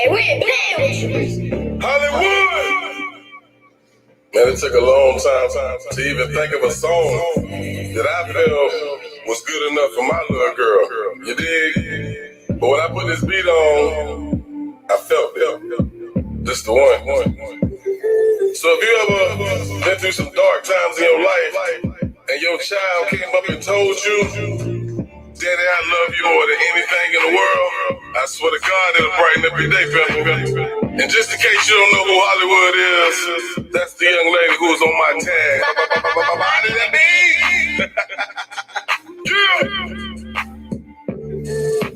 And we ain't playing with you. Hollywood! Man, it took a long time to even think of a song that I felt was good enough for my little girl. You dig? But when I put this beat on, I felt it. This the one. So if you ever been through some dark times in your life and your child came up and told you, Daddy, I love you more than anything in the world, I swear to God, it'll brighten up your day, fella. And just in case you don't know who Hollywood is, that's the young lady who was on my tag.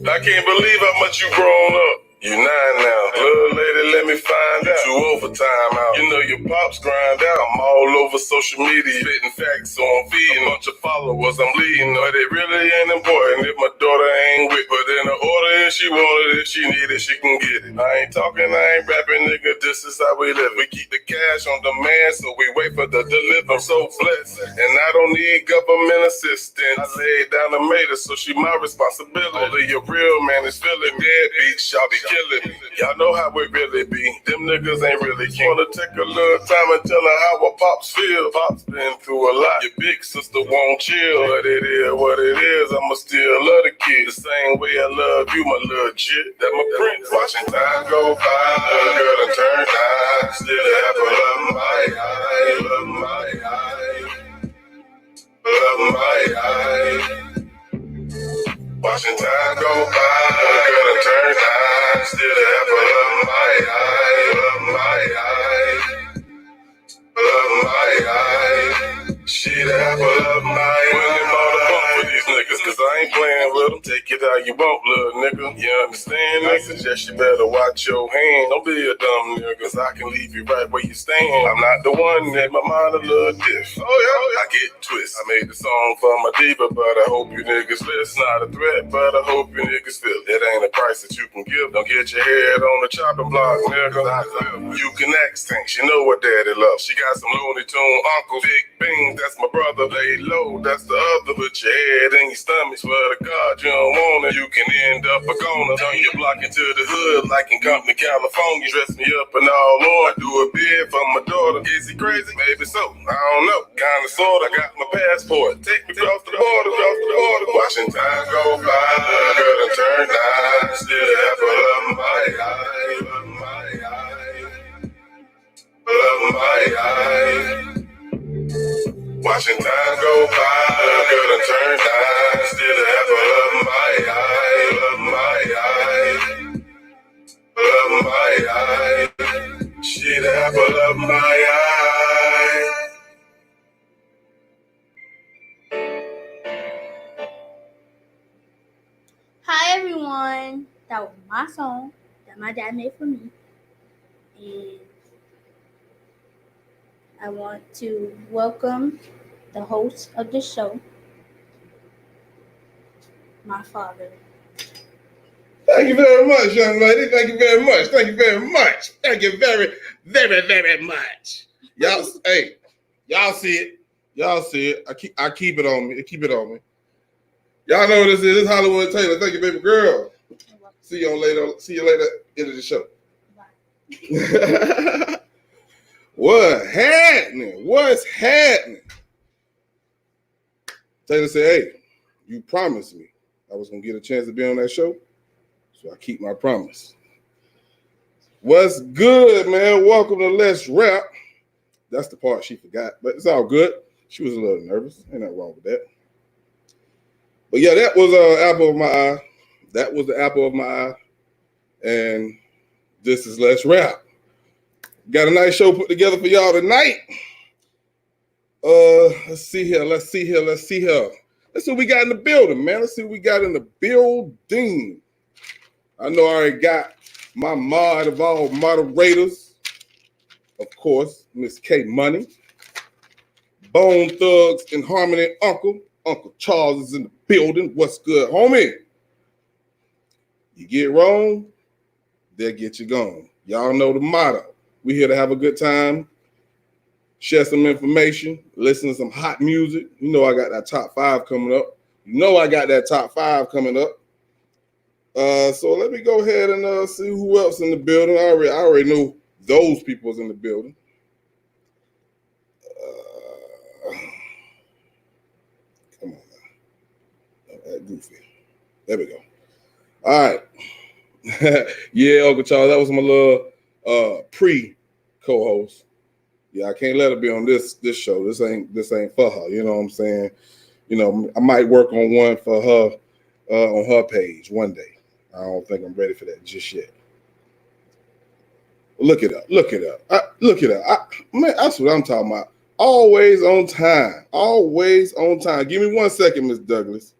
I can't believe how much you grown up. You 9 now. Little lady, let me find out. Too old for time out. You know your pops grind out. I'm all over social media, spitting facts on feed. A bunch of followers I'm leading, but it really ain't important if my daughter ain't with. But in the order, if she want it, if she need it, she can get it. I ain't talking, I ain't rapping, nigga. This is how we live. We keep the cash on demand, so we wait for the deliver. I'm so blessed, and I don't need government assistance. I laid down and made it, so she my responsibility. Only your real man is feeling deadbeats, y'all be killing me. Y'all know how it really be. Them niggas ain't really king. Wanna take a little time and tell her how our pops feel. Pops been through a lot. Your big sister won't chill. But it is what it is. I'ma still love the kid the same way I love you, my little jit. That my prince. Watching time go by, little girl done turn 9. Still have a love my eye, love my eye, love my eye. Watching time go by, girl done turn 9. Still have a love my eye, love my eye, love my eye. She the apple of my eye. Willing all the bump for these niggas, cause I ain't playing with them. Take it how you want, little nigga. You understand? I suggest you better watch your hand. Don't be a dumb nigga, cause I can leave you right where you stand. I'm not the one that my mind a little diff. Oh yeah, I get twist. I made the song for my diva, but I hope you niggas listen. Not a threat, but I hope you niggas feel it. It ain't a price that you can give. Don't get your head on the chopping block, nigga. You can ask things. You know what daddy loves. She got some Looney Tune uncles, big beans. That's my brother. Lay low. That's the other. Put your head in your stomach. Swear to God you don't want it. You can end up a goner. Turn your block into the hood like in Compton, California. Dress me up and all on. I do a bid for my daughter. Is he crazy? Maybe so. I don't know. Kinda sorta. I got my passport. Take me across the border. Watching time go by. Girl done turn 9. Still have a love my eye. Love my eye. Love my eye. Watching time go by, girl done turn 9. Still have a love my eye, love my eye, love my eye. She the apple of my eye. Hi everyone, that was my song that my dad made for me, and I want to welcome the host of this show, my father. Thank you very much, young lady. Thank you very much. Thank you very much. Thank you very, very, very much. Y'all, hey, y'all see it. Y'all see it. I keep it on me. Keep it on me. Y'all know what this is. This is Hollywood Taylor. Thank you, baby girl. See you later. See you later. End of the show. Bye. What happening? What's happening? Taylor said, "Hey, you promised me I was gonna get a chance to be on that show, so I keep my promise." What's good, man? Welcome to Let's Rap. That's the part she forgot, but it's all good. She was a little nervous. Ain't nothing wrong with that. But yeah, that was apple of my eye. That was the apple of my eye. And this is Let's Rap. Got a nice show put together for y'all tonight. Let's see here. Let's see what we got in the building, man. Let's see what we got in the building. I know I already got my mod of all moderators. Of course, Miss K Money. Bone Thugs and Harmony Uncle. Uncle Charles is in the building. What's good, homie? You get wrong, they'll get you gone. Y'all know the motto. We here to have a good time, share some information, listen to some hot music. You know I got that top 5 coming up. So let me go ahead and see who else in the building. I already know those people was in the building. Come on now. That goofy. There we go. All right. Yeah, Uncle Charles, that was my little pre-co-host. Yeah, I can't let her be on this show. This ain't for her. You know what I'm saying? You know, I might work on one for her on her page one day. I don't think I'm ready for that just yet. Look it up. Look it up. Look it up. Man, that's what I'm talking about. Always on time. Always on time. Give me 1 second, Miss Douglas.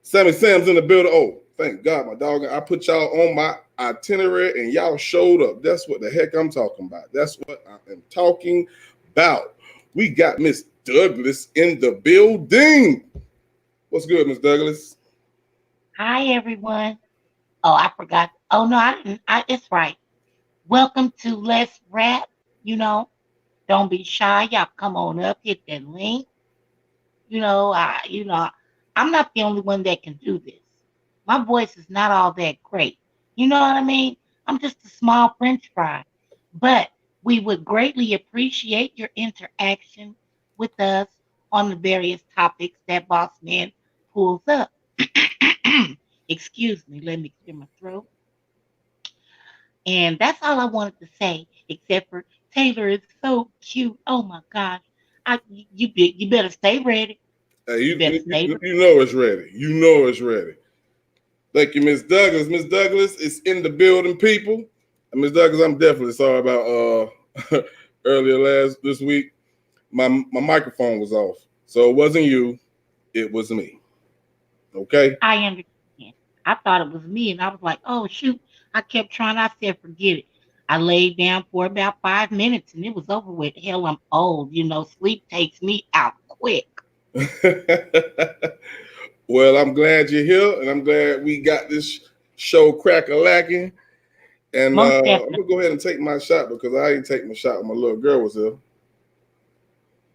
Sammy Sam's in the building. Oh, thank God, my dog. I put y'all on my itinerary and y'all showed up. That's what the heck I'm talking about. That's what I am talking about. We got Miss Douglas in the building. What's good, Miss Douglas? Hi, everyone. Oh, I forgot. Oh, no, I didn't. It's right. Welcome to Let's Rap. You know, don't be shy. Y'all come on up, hit that link. I'm not the only one that can do this. My voice is not all that great. You know what I mean? I'm just a small French fry. But we would greatly appreciate your interaction with us on the various topics that Boss Man pulls up. Excuse me, let me clear my throat. And that's all I wanted to say, except for Taylor is so cute. Oh my gosh. You better stay ready. Hey, You better stay ready. you know it's ready. You know it's ready. Thank you, Miss Douglas. Miss Douglas is in the building, people. And Miss Douglas, I'm definitely sorry about earlier this week. My microphone was off. So it wasn't you, it was me. Okay? I understand. I thought it was me, and I was like, oh shoot. I kept trying. I said, forget it. I laid down for about 5 minutes and it was over with. Hell, I'm old. Sleep takes me out quick. Well, I'm glad you're here, and I'm glad we got this show crack-a-lacking. And Most I'm definitely. gonna go ahead and take my shot because I ain't taking my shot when my little girl was here.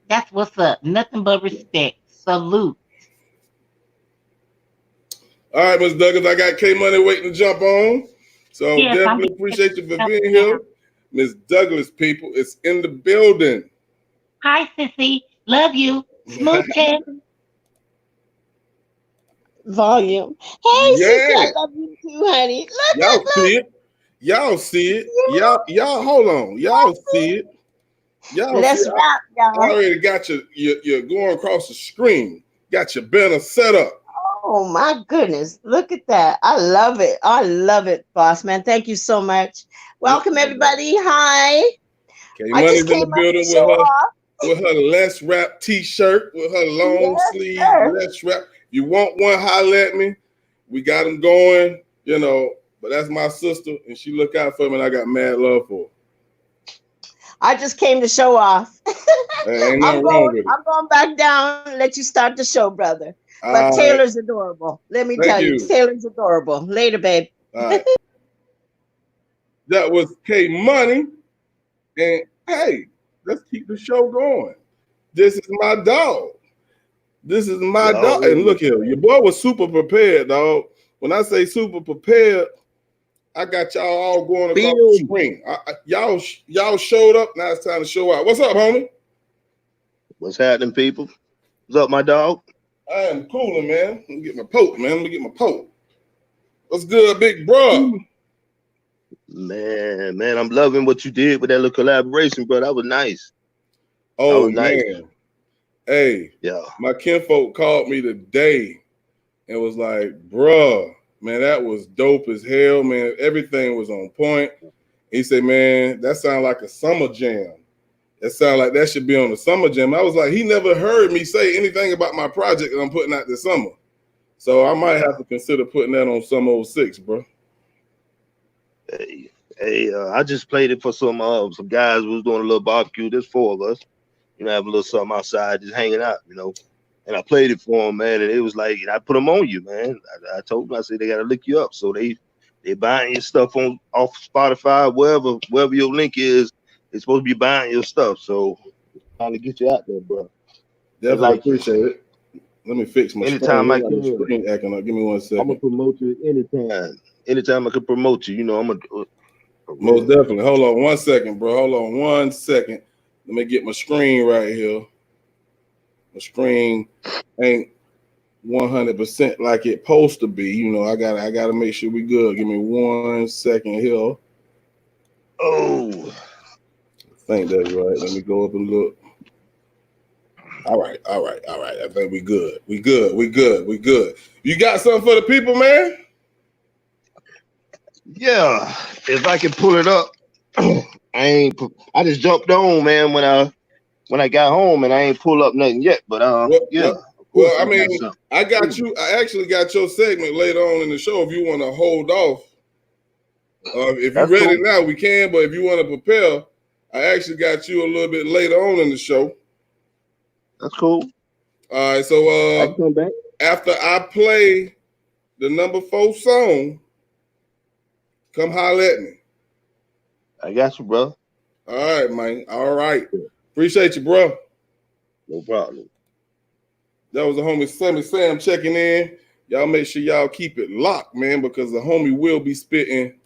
That's what's up. Nothing but respect. Salute. All right, Miss Douglas, I got K Money waiting to jump on. So Yes, I'm definitely getting appreciate you for up being now. here. Miss Douglas, people, it's in the building. Hi, sissy. Love you. Smooches. Volume. Hey, sissy, I Yeah. love you too, honey. Look, Y'all look, see look. it. Y'all see it. Y'all hold on. Y'all see it. Y'all see Let's it. rap, I y'all. already got you're going across the screen. Got your banner set up. Oh my goodness. Look at that. I love it. I love it, boss man. Thank you so much. Yep. Welcome everybody. Hi. K I just Money's in came the up to building show off. with her Let's Rap t-shirt, with her long Yes, sleeve sir. Let's Rap. You want one, holler at me. We got them going, but that's my sister, and she look out for me, and I got mad love for her. I just came to show off. Ain't I'm nothing wrong going with it. I'm going back down and let you start the show, brother. But All right. Taylor's adorable. Let me Thank tell you, you. Taylor's adorable. Later, babe. All right. That was K Money. And hey, let's keep the show going. This is my dog. This is my dog. And Yo, look here, your boy was super prepared, dog. When I say super prepared, I got y'all all going across the film. screen. Y'all showed up. Now it's time to show out. What's up, homie? What's happening, people? What's up, my dog? I am cooling, man. Let me get my poke, man. Let me get my poke. What's good, big bro? Man, I'm loving what you did with that little collaboration, bro. That was nice. That Oh was nice. man. Hey, Yeah. my kinfolk called me today and was like, bruh, man, that was dope as hell, man. Everything was on point. He said, man, that sounded like a summer jam. That sounded like that should be on the summer jam. I was like, he never heard me say anything about my project that I'm putting out this summer. So I might Yeah. have to consider putting that on some 06, bro. Hey, I just played it for some guys who was doing a little barbecue. There's four of us, having a little something outside, just hanging out. And I played it for them, man, and it was like I put them on you, man. I told them, I said they gotta lick you up, so they buying your stuff on off Spotify, wherever your link is. They're supposed to be buying your stuff, so trying to get you out there, bro. They Definitely like you. appreciate it. Let me fix my Anytime I screen. can, Screen acting up. Give me 1 I'm second. gonna promote you anytime. Anytime I can promote you, you know, I'm gonna do it. Most definitely. Hold on 1 second, bro. Hold on 1 second. Let me get my screen right here. My screen ain't 100% like it supposed to be. You know, I gotta make sure we good. Give me 1 second here. Oh, I think that's right. Let me go up and look. All right. I think we good. We good. You got something for the people, man? yeah. If I can pull it up, I just jumped on, man, when I got home, and I ain't pull up nothing yet. But Well, yeah, well, of course well, I I got mean, something. I got Ooh, you. I actually got your segment later on in the show. If you want to hold off, if you're that's ready cool. now, we can. But if you want to prepare, I actually got you a little bit later on in the show. That's cool. All right. So I can come back. after I play the number 4 song, come holler at me. I got you, bro. All right, man. All right. Appreciate you, bro. No problem. That was the homie Sammy Sam checking in. Y'all make sure y'all keep it locked, man, because the homie will be spitting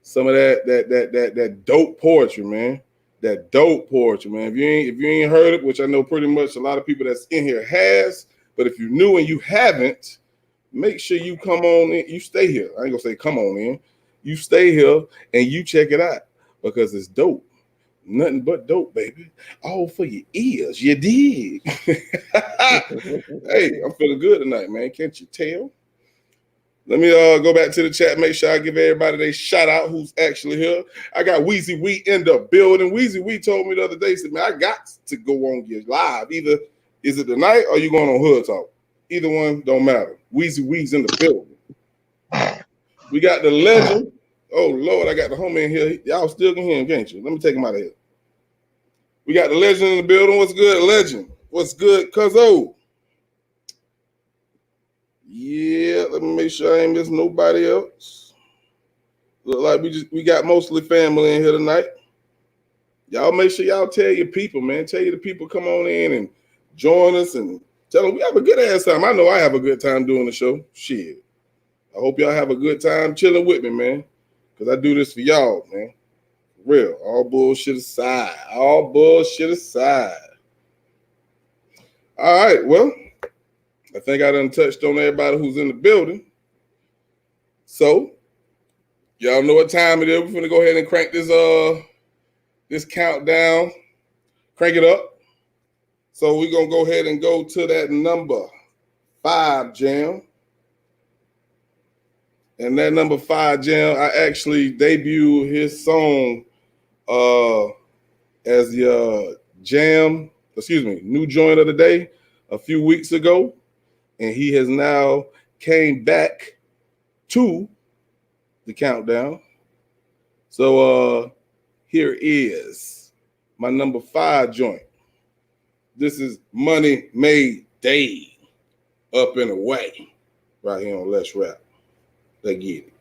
some of that dope poetry, man. That dope poetry, man. If you ain't heard it, which I know pretty much a lot of people that's in here has, but if you're new and you haven't, make sure you come on in. You stay here. I ain't gonna say come on in. You stay here and you check it out because it's dope. Nothing but dope, baby. All for your ears. You dig? Hey, I'm feeling good tonight, man. Can't you tell? Let me go back to the chat. Make sure I give everybody they shout out who's actually here. I got Weezy Wee in the building. Weezy Wee told me the other day, said, man, I got to go on your live. Either is it tonight or you going on Hood Talk? Either one don't matter. Weezy Wee's in the building. We got the legend. Oh Lord, I got the homie in here. Y'all still can hear him, can't you? Let me take him out of here. We got the legend in the building. What's good, legend? What's good, cuzzo? Yeah, let me make sure I ain't missing nobody else. Look like we got mostly family in here tonight. Y'all make sure y'all tell your people, man. Tell your people come on in and join us and tell them we have a good ass time. I know I have a good time doing the show. Shit. I hope y'all have a good time chilling with me, man. Because I do this for y'all, man. For real. All bullshit aside. All bullshit aside. All right, well, I think I done touched on everybody who's in the building. So, y'all know what time it is. We're gonna go ahead and crank this countdown. Crank it up. So we're gonna go ahead and go to that number 5 jam. And that number 5 jam, I actually debuted his song as the new joint of the day a few weeks ago. And he has now came back to the countdown. So here is my number 5 joint. This is Money Made Day, Up and Away, right here on Let's Rap. Let's get it.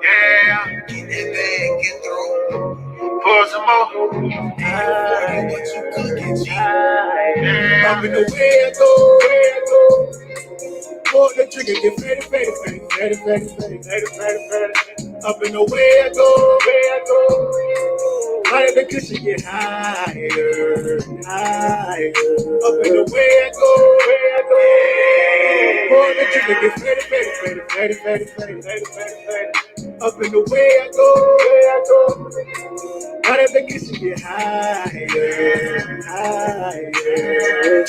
Yeah. Get that bag, get through. Pour some more. Damn, what you cooking, G? Yeah. Up in the way I go. Pour the trigger, get fatty. Up in the way I go. Right in the kitchen, get higher. Up in the way I go. Pour the trigger, get fatty. Up in the way I go. Right in the kitchen, get higher.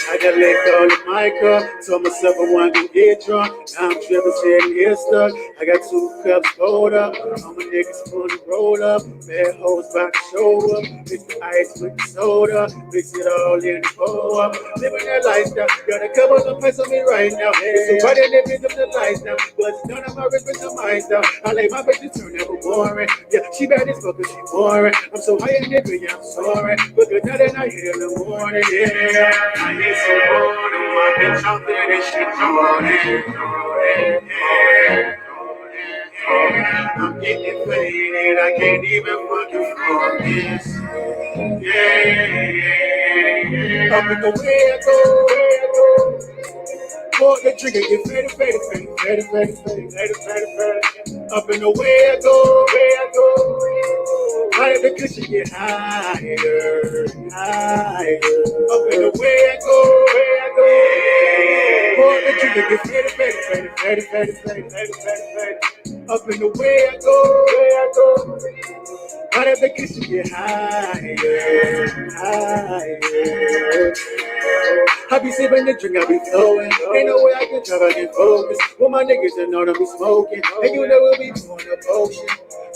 I got let go of my car. Told myself I wanted to get drunk. Now I'm tripping, sitting here stuck. I got 2 cups pulled up. All my niggas fully roll up. Bad hoes about to show up. Mix the ice with the soda. Mix it all in the pour up. Living that lifestyle. Got a couple of pets on me right now. It's Somebody that pick up the lights now. But none of my rippers are mine now. I like my bitches turn never boring. Yeah, she bad as fuck, 'cause she boring. I'm so high in the yeah, I'm sorry. But good night and I hit in the morning, yeah. I get so bored of my bitch out there, that shit morning. I'm getting faded, I can't even fucking focus. Yeah. Up in the way I go. Pour the trigger, get faded. Up in the way I go. Higher the cushion get higher. Up in the way I go. Pour the trigger, get faded. Up in the way I go. Higher the cushion get higher. I be sipping the drink, I be flowing. Ain't no way I can try to get focused. Well, my niggas don't know to be smoking. And you know we'll be doing the potion.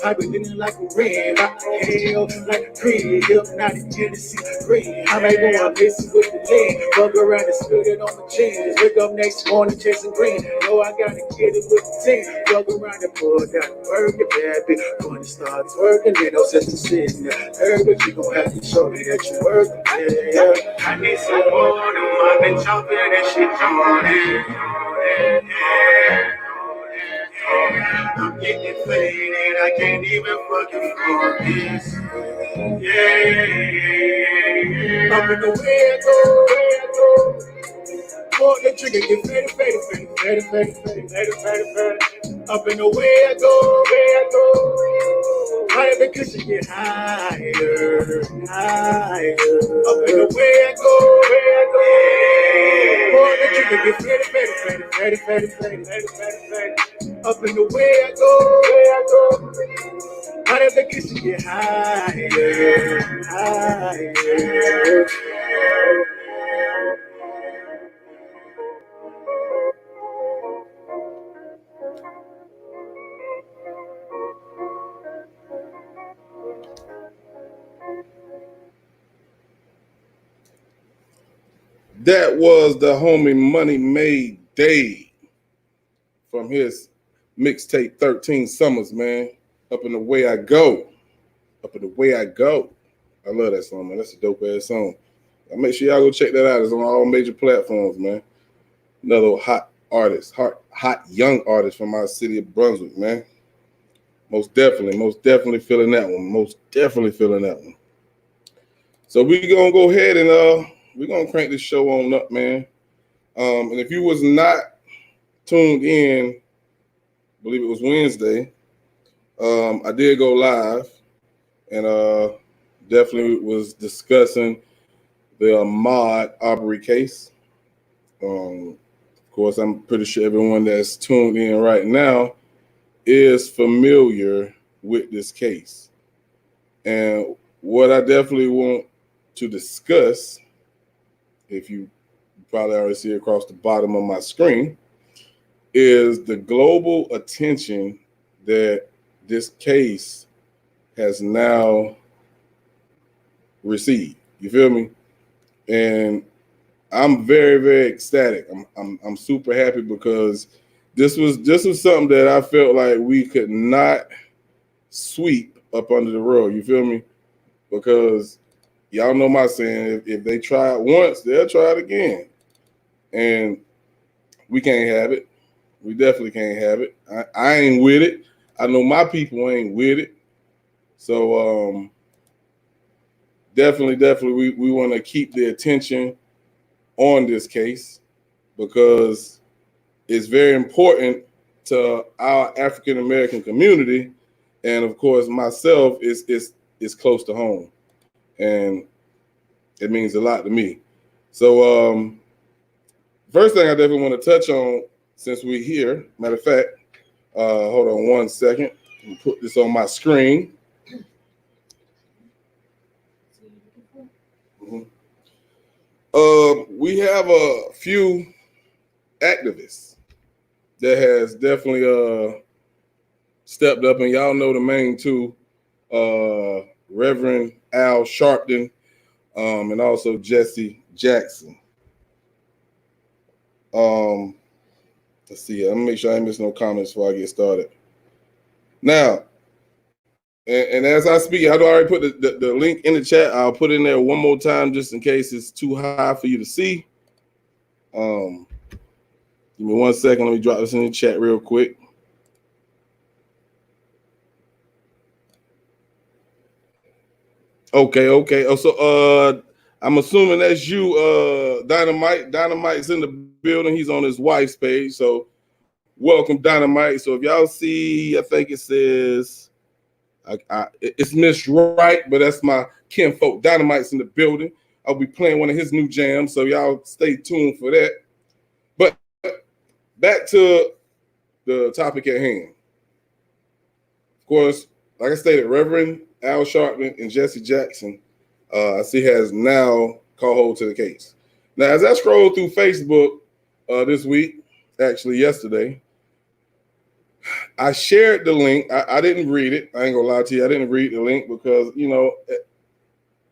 I be living like a red, like hell, like a cream, not in Tennessee, green. I may go on missing with the lean, fuck around and spill it on my chin. Wake up next morning chasing green. Know I gotta get it with the team. Fuck around and pull down the burger, bad bitch. Gonna start twerking, ain't no sense in sitting there. But you gon' have to show me that you working, yeah. I need some more than my bitch out there, that shit I'm getting faded, I can't even fucking focus. Yeah. Up in the way I go. Pull the trigger, get faded. Up in the way I go. Higher the cushion get higher. Up in the way I go. Pull the trigger, get faded. Up in the way I go. Higher the cushion get higher. That was the homie Money Made Day from his mixtape 13 Summers, man. Up in the way I go. Up in the way I go. I love that song, man. That's a dope ass song. I'll make sure y'all go check that out. It's on all major platforms, man. Another hot artist, hot young artist from our city of Brunswick, man. Most definitely feeling that one. So we're gonna go ahead and we're gonna crank this show on up, man. And if you was not tuned in, I believe it was Wednesday, I did go live and definitely was discussing the Ahmaud Arbery case. Of course, I'm pretty sure everyone that's tuned in right now is familiar with this case. And what I definitely want to discuss, if you probably already see across the bottom of my screen, is the global attention that this case has now received. You feel me? And I'm very, very ecstatic. I'm super happy because this was something that I felt like we could not sweep up under the rug. You feel me? Because y'all know my saying, if they try it once, they'll try it again. And we can't have it. We definitely can't have it. I ain't with it. I know my people ain't with it. So definitely we want to keep the attention on this case because it's very important to our African American community, and of course myself is close to home, and it means a lot to me. So first thing I definitely want to touch on, since we're here, matter of fact, hold on one second. Let me put this on my screen. We have a few activists that has definitely stepped up, and y'all know the main two, Reverend Al Sharpton, and also Jesse Jackson. Let's see. I'm gonna make sure I ain't miss no comments before I get started. Now, and as I speak, I already put the link in the chat. I'll put it in there one more time just in case it's too high for you to see. Give me 1 second. Let me drop this in the chat real quick. Okay. Oh, so I'm assuming that's you, Dynamite. Dynamite's in the building. He's on his wife's page. So welcome, Dynamite. So if y'all see, I think it says it's Miss Wright, but that's my kinfolk. Dynamite's in the building. I'll be playing one of his new jams, so y'all stay tuned for that. But back to the topic at hand. Of course, like I stated, Reverend Al Sharpton and Jesse Jackson, I see has now called hold to the case. Now, as I scrolled through Facebook this week, actually yesterday, I shared the link. I didn't read it. I ain't gonna lie to you. I didn't read the link because,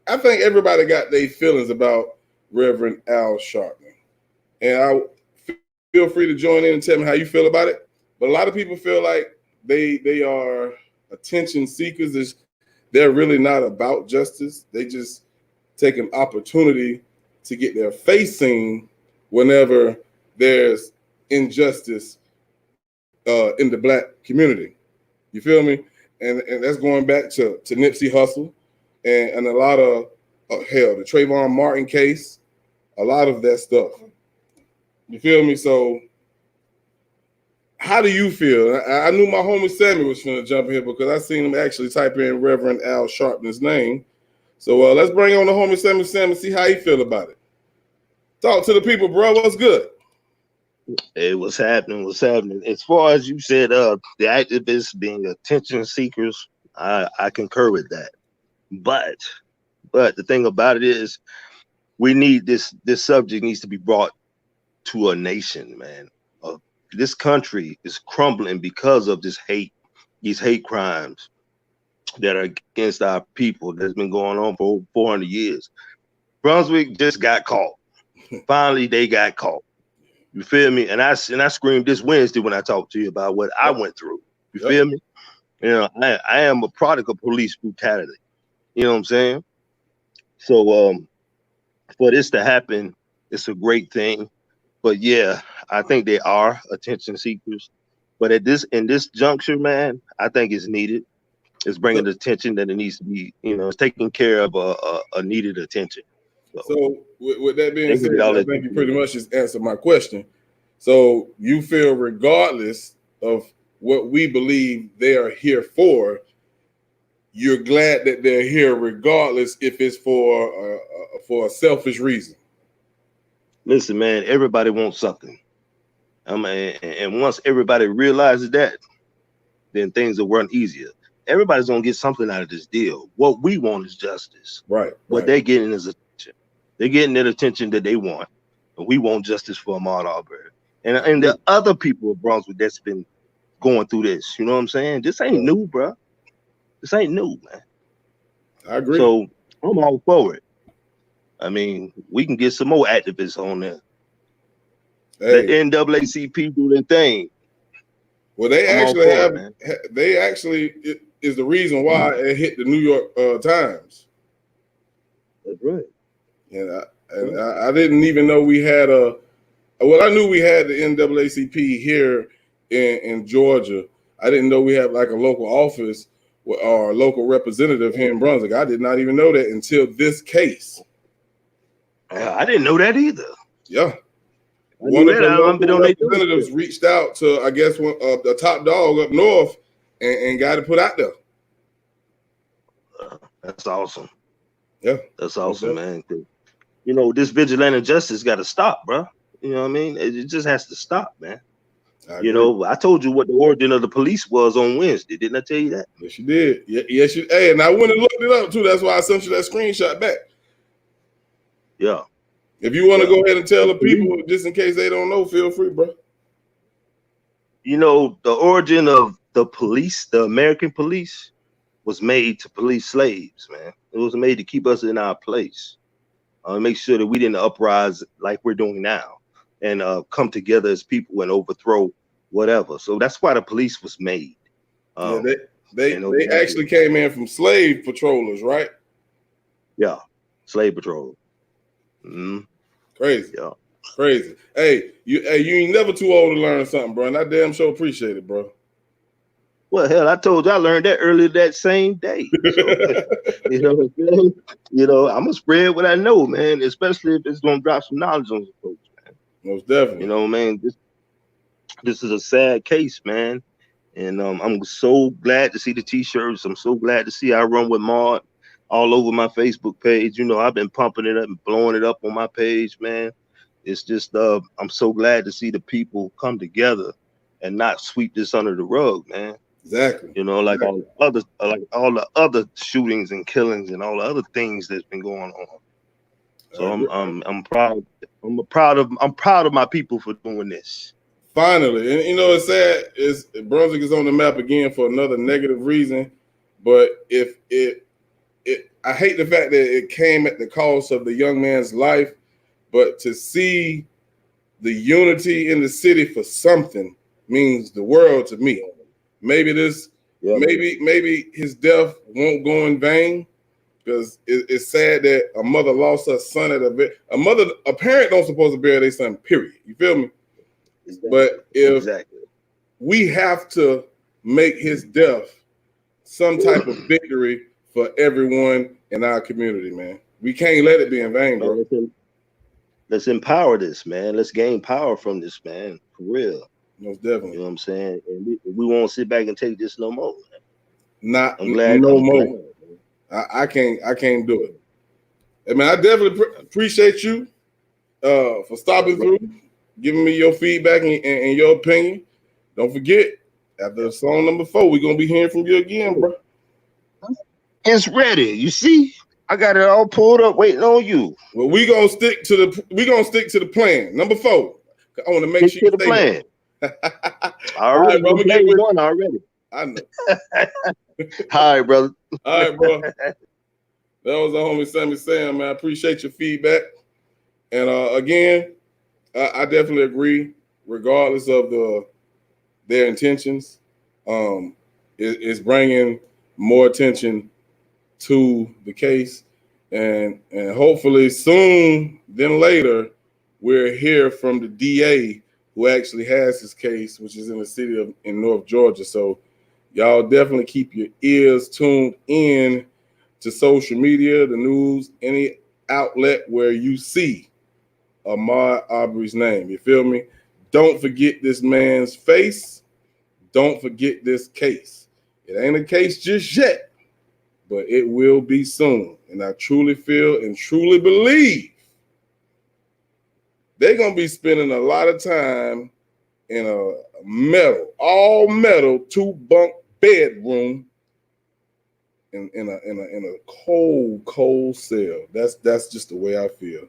I think everybody got their feelings about Reverend Al Sharpton. And I feel free to join in and tell me how you feel about it. But a lot of people feel like they are attention seekers. They're really not about justice. They just take an opportunity to get their face seen whenever there's injustice in the black community. You feel me? And that's going back to Nipsey Hussle and a lot of the Trayvon Martin case, a lot of that stuff. You feel me? So how do you feel? I knew my homie Sammy was going to jump in here because I seen him actually type in Reverend Al Sharpton's name. So let's bring on the homie Sammy and see how he feel about it. Talk to the people, bro. What's good? Hey, what's happening? What's happening? As far as you said, the activists being attention seekers, I concur with that. But the thing about it is, we need this subject needs to be brought to a nation, man. This country is crumbling because of these hate crimes that are against our people that's been going on for over 400 years. Brunswick just got caught. Finally, they got caught. You feel me? And I screamed this Wednesday when I talked to you about what I went through. You feel me? I am a product of police brutality. You know what I'm saying? So for this to happen, it's a great thing. But yeah, I think they are attention seekers. But in this juncture, man, I think it's needed. It's bringing the attention that it needs to be. It's taking care of a needed attention. So with that being said, I think you pretty much just answered my question. So you feel regardless of what we believe they are here for, you're glad that they're here regardless if it's for a selfish reason. Listen, man, everybody wants something. And once everybody realizes that, then things will run easier. Everybody's gonna get something out of this deal. What we want is justice. Right. What they're getting is attention. They're getting that attention that they want. And we want justice for Ahmaud Arbery. And the other people of Brunswick that's been going through this. You know what I'm saying? This ain't new, bro. This ain't new, man. I agree. So I'm all for it. I mean, we can get some more activists on there. Let the NAACP do their thing. Well, they actually is the reason why it hit the New York Times. That's right. And I didn't even know we had I knew we had the NAACP here in Georgia. I didn't know we had like a local office or a local representative here in Brunswick. I did not even know that until this case. I didn't know that either. Yeah. One of the local representatives reached out to, I guess, the top dog up north and got it put out there. That's awesome. Yeah. That's awesome, man. This vigilante justice got to stop, bro. You know what I mean? It just has to stop, man. I told you what the origin of the police was on Wednesday. Didn't I tell you that? Yes, you did. Yes, you. Hey, and I went and looked it up too. That's why I sent you that screenshot back. Yeah. If you want to go ahead and tell the people, just in case they don't know, feel free, bro. The origin of the police, the American police, was made to police slaves, man. It was made to keep us in our place. Make sure that we didn't uprise like we're doing now. and come together as people and overthrow whatever. So that's why the police was made. Yeah, Um, they and those they guys, actually came in from slave patrollers, right? yeah, slave patrol. Mm, Crazy, yeah. crazy. Hey, you ain't never too old to learn something, bro. And I damn sure appreciate it, bro. Well, hell, I told you I learned that earlier that same day. So you know what I'm saying? You know, I'm gonna spread what I know, man. Especially if it's gonna drop some knowledge on some folks. Most You definitely. know, man. This is a sad case, man. And I'm so glad to see the t-shirts. I'm so glad to see I run with Maud all over my Facebook page. You know, I've been pumping it up and blowing it up on my page, man. It's just I'm so glad to see the people come together and not sweep this under the rug, man. Exactly. You know, like all the other shootings and killings and all the other things that's been going on. I So agree. I'm proud. I'm proud of my people for doing this. Finally, and you know it's sad is Brunswick is on the map again for another negative reason. But if I hate the fact that it came at the cost of the young man's life, but to see the unity in the city for something means the world to me. Maybe this, Yeah, man. maybe his death won't go in vain because it's sad that a mother lost her son at a parent don't supposed to bury their son. Period. You feel me? Exactly. But if Exactly. we have to make his death some type of victory for everyone in our community, man. We can't let it be in vain, Man, bro. let's empower this, man. Let's gain power from this, man. For real. Most You definitely. know what I'm saying? And we won't sit back and take this no more. Not I'm glad. no I'm glad. more. I can't do it. I mean, I definitely appreciate you for stopping through, giving me your feedback and your opinion. Don't forget, after song number 4, we're gonna be hearing from you again, bro. It's ready. You see, I got it all pulled up, waiting on you. Well, we gonna stick to the plan. Number 4. I want to make Stick sure to you the stay plan. here. I All right, already bro. I'm done gonna get played with one already. I know. All right, brother. All right, bro. That was the homie Sammy Sam, man. I appreciate your feedback. And again, I definitely agree, regardless of their intentions. It's bringing more attention to the case, and hopefully soon, then later, we'll hear from the DA who actually has this case, which is in the city of in North Georgia. So y'all definitely keep your ears tuned in to social media, the news, any outlet where you see Ahmaud Arbery's name. You feel me? Don't forget this man's face. Don't forget this case. It ain't a case just yet, but it will be soon. And I truly feel and truly believe they're going to be spending a lot of time in a all metal, 2-bunk bedroom in a cold cell. That's just the way I feel.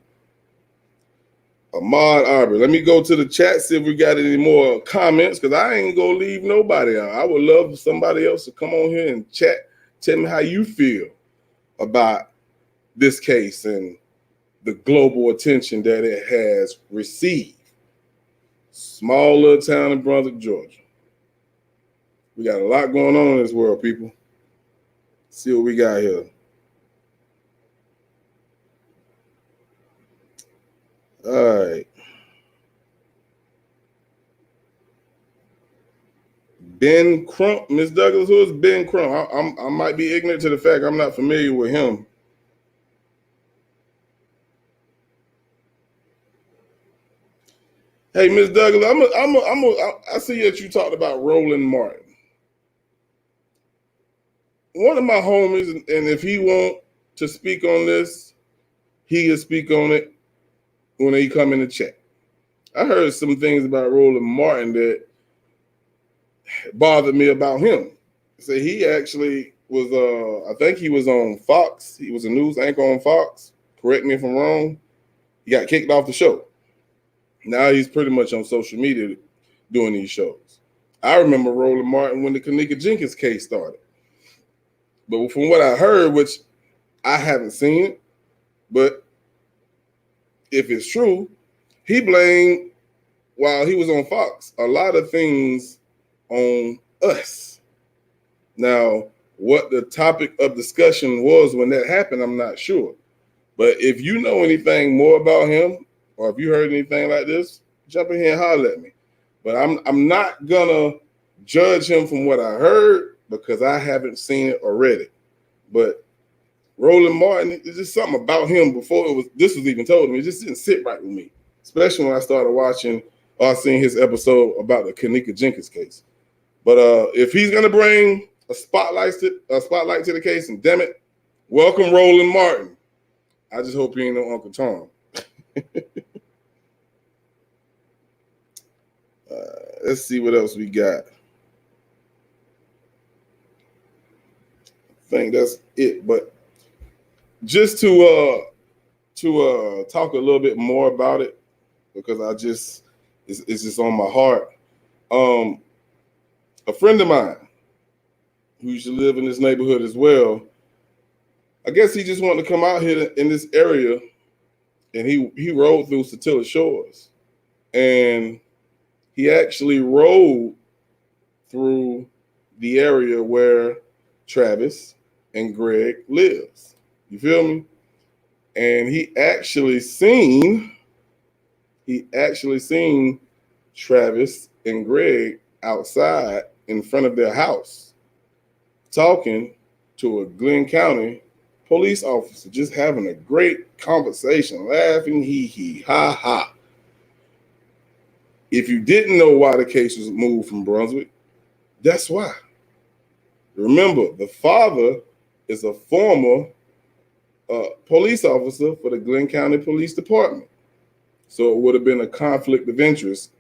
Ahmaud Arbery. Let me go to the chat, see if we got any more comments, because I ain't gonna leave nobody out. I would love for somebody else to come on here and chat, tell me how you feel about this case and the global attention that it has received. Small little town in Brunswick, Georgia. We got a lot going on in this world, people. See what we got here. All right. Ben Crump, Miss Douglas, who is Ben Crump? I might be ignorant to the fact I'm not familiar with him. Hey, Miss Douglas, I see that you talked about Roland Martin. One of my homies, and if he want to speak on this, he will speak on it when he come in the chat. I heard some things about Roland Martin that bothered me about him. So he actually was, I think he was on Fox. He was a news anchor on Fox. Correct me if I'm wrong. He got kicked off the show. Now he's pretty much on social media doing these shows. I remember Roland Martin when the Kanika Jenkins case started. But from what I heard, which I haven't seen it, but if it's true, he blamed while he was on Fox, a lot of things on us. Now, what the topic of discussion was when that happened, I'm not sure. But if you know anything more about him, or if you heard anything like this, jump in here and holler at me. But I'm not gonna judge him from what I heard because I haven't seen it or read it. But Roland Martin, there's just something about him before this was even told to me. It just didn't sit right with me, especially when I started watching or seeing his episode about the Kanika Jenkins case. But if he's gonna bring a spotlight to the case, and damn it, welcome Roland Martin. I just hope he ain't no Uncle Tom. Let's see what else we got. I think that's it. But just to talk a little bit more about it, because it's just on my heart. A friend of mine who used to live in this neighborhood as well, I guess he just wanted to come out here in this area, and he rode through Satilla Shores, and he actually rode through the area where Travis and Greg lives. You feel me? And he actually seen Travis and Greg outside in front of their house talking to a Glenn County police officer, just having a great conversation, laughing, hee hee, ha ha. If you didn't know why the case was moved from Brunswick, that's why. Remember, the father is a former police officer for the Glenn County Police Department. So it would have been a conflict of interest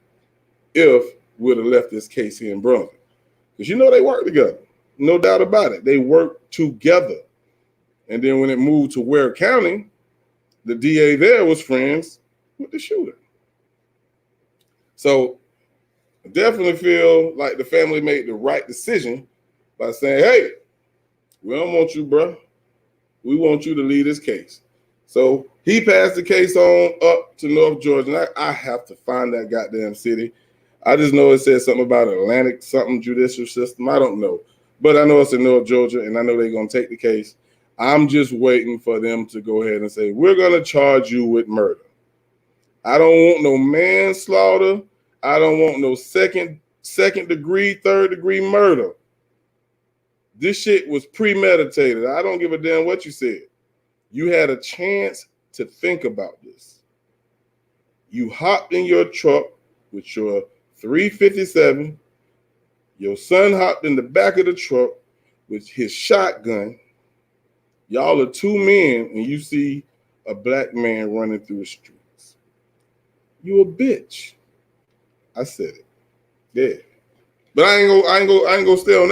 if we'd have left this case here in Brunswick. Because you know they work together. No doubt about it. They work together. And then when it moved to Ware County, the DA there was friends with the shooter. So I definitely feel like the family made the right decision by saying, hey, we don't want you, bro. We want you to lead this case. So he passed the case on up to North Georgia. And I have to find that goddamn city. I just know it says something about Atlantic something judicial system. I don't know. But I know it's in North Georgia, and I know they're going to take the case. I'm just waiting for them to go ahead and say, we're going to charge you with murder. I don't want no manslaughter. I don't want no second degree, third degree murder. This shit was premeditated. I don't give a damn what you said. You had a chance to think about this. You hopped in your truck with your 357. Your son hopped in the back of the truck with his shotgun. Y'all are two men, and you see a black man running through the streets. You a bitch. I said it. Yeah. But I ain't gonna stay on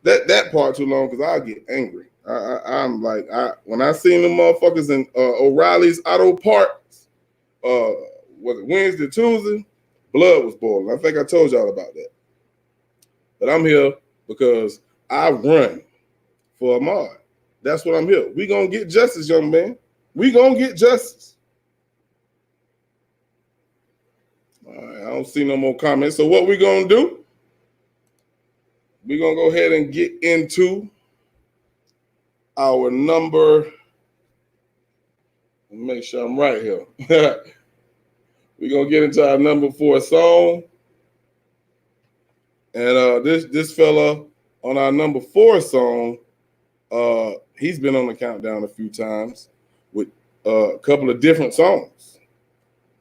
that part too long because I'll get angry. I'm like, when I seen them motherfuckers in O'Reilly's Auto Parts, was it Wednesday, Tuesday? Blood was boiling. I think I told y'all about that. But I'm here because I run for Ahmaud. That's what I'm here. We gonna get justice, young man. We gonna get justice. All right, I don't see no more comments. So what we gonna do? We're gonna go ahead and get into our number. Make sure I'm right here. We're gonna get into our number 4 song. And this fella on our number 4 song, he's been on the countdown a few times with a couple of different songs.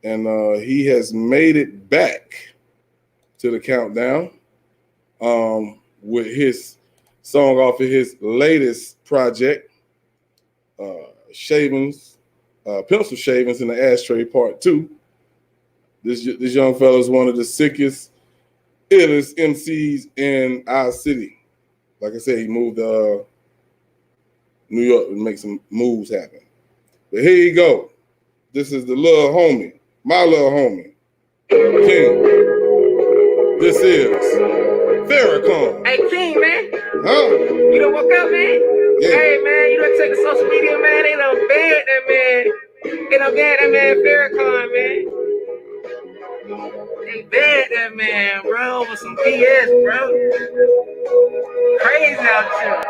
And he has made it back to the countdown with his song off of his latest project, Shavings, Pencil Shavings in the Ashtray Part 2. This young fella is one of the sickest, illest MCs in our city. Like I said, he moved to New York to make some moves happen. But here you go. This is the little homie, my little homie, King. This is Farrakhan. Hey, King, man. Huh? You done woke up, man? Yeah. Hey, man, you done take the social media, man. They done banned that man. They done banned that man Farrakhan, man. They banned that man, bro, with some BS, bro. Crazy out here.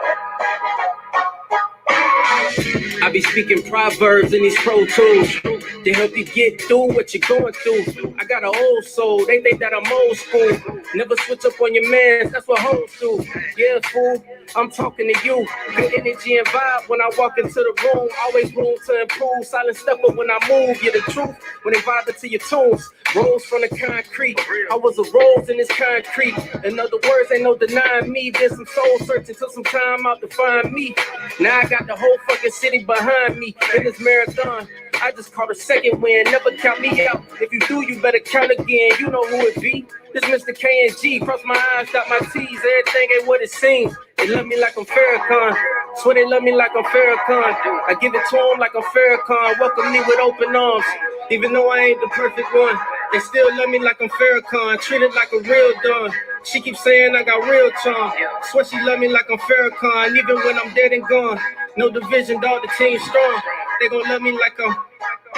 I be speaking proverbs in these pro tools to help you get through what you're going through. I got an old soul, they think that I'm old school. Never switch up on your mans, that's what hoes do. Yeah, fool, I'm talking to you. Good energy and vibe when I walk into the room. Always room to improve. Silent stepper when I move. You're the truth when they vibe into your tunes. Rose from the concrete. I was a rose in this concrete. In other words, ain't no denying me. There's some soul searching, took some time out to find me. Now I got the whole fucking city behind me in this marathon. I just caught a second win. Never count me out. If you do, you better count again. You know who it be. This Mr. K and G. Cross my eyes, dot my T's. Everything ain't what it seems. They love me like I'm Farrakhan. Swear they love me like I'm Farrakhan. I give it to them like I'm Farrakhan. Welcome me with open arms. Even though I ain't the perfect one, they still love me like I'm Farrakhan. Treated like a real don. She keeps saying I got real charm. Swear she love me like I'm Farrakhan. Even when I'm dead and gone. No division, dog, the team's strong. They gon' love me like I'm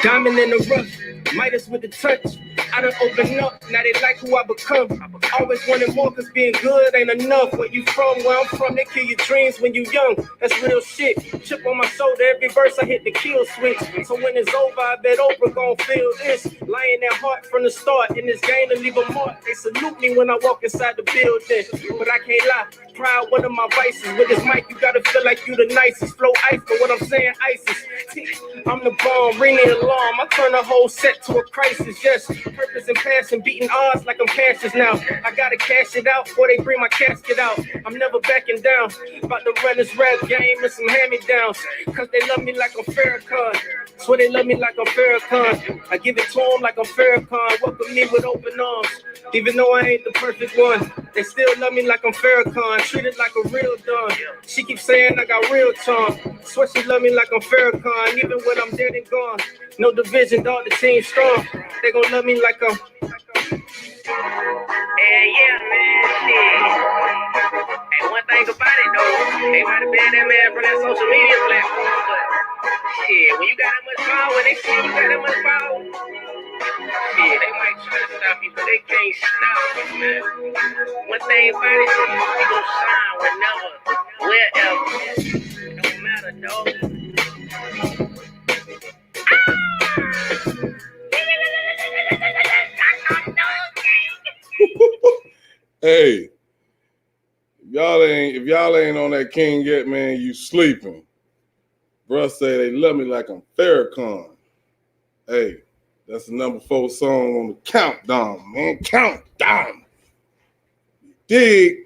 diamond in the rough. Midas with the touch. I done open up, now they like who I become. Always wanted more, cause being good ain't enough. Where you from, where I'm from, they kill your dreams when you young. That's real shit. Chip on my shoulder, every verse I hit the kill switch. So when it's over, I bet Oprah gon' feel this. Lying that heart from the start, in this game to leave a mark. They salute me when I walk inside the building. But I can't lie, pride one of my vices. With this mic, you gotta feel like you the nicest. Flow ice, but what I'm saying, ISIS. I'm the bomb, ring the alarm. I turn the whole set to a crisis, yes. Purpose and passion, beating odds like I'm Cassius now. I gotta cash it out before they bring my casket out. I'm never backing down. About to run this rap game and some hand-me-downs. Cause they love me like I'm Farrakhan. Swear they love me like I'm Farrakhan. I give it to them like I'm Farrakhan. Welcome me with open arms. Even though I ain't the perfect one, they still love me like I'm Farrakhan. Treated like a real don. She keeps saying I got real charm. Swear she love me like I'm Farrakhan. Even when I'm dead and gone. No division, dog, the team's strong. They gon' love me like I'm. Yeah, man, shit. Hey, one thing about it though, they might have banned that man from that social media platform, but shit, when you got that much power, when they see you got that much power, shit, they might try to stop you, but they can't stop you, man. One thing about it, you gon' shine whenever, wherever. It don't matter, dog. Hey, if y'all ain't on that king yet, man, you sleeping. Bruh say they love me like I'm Farrakhan. Hey, that's the number 4 song on the countdown, man. Countdown. Dig.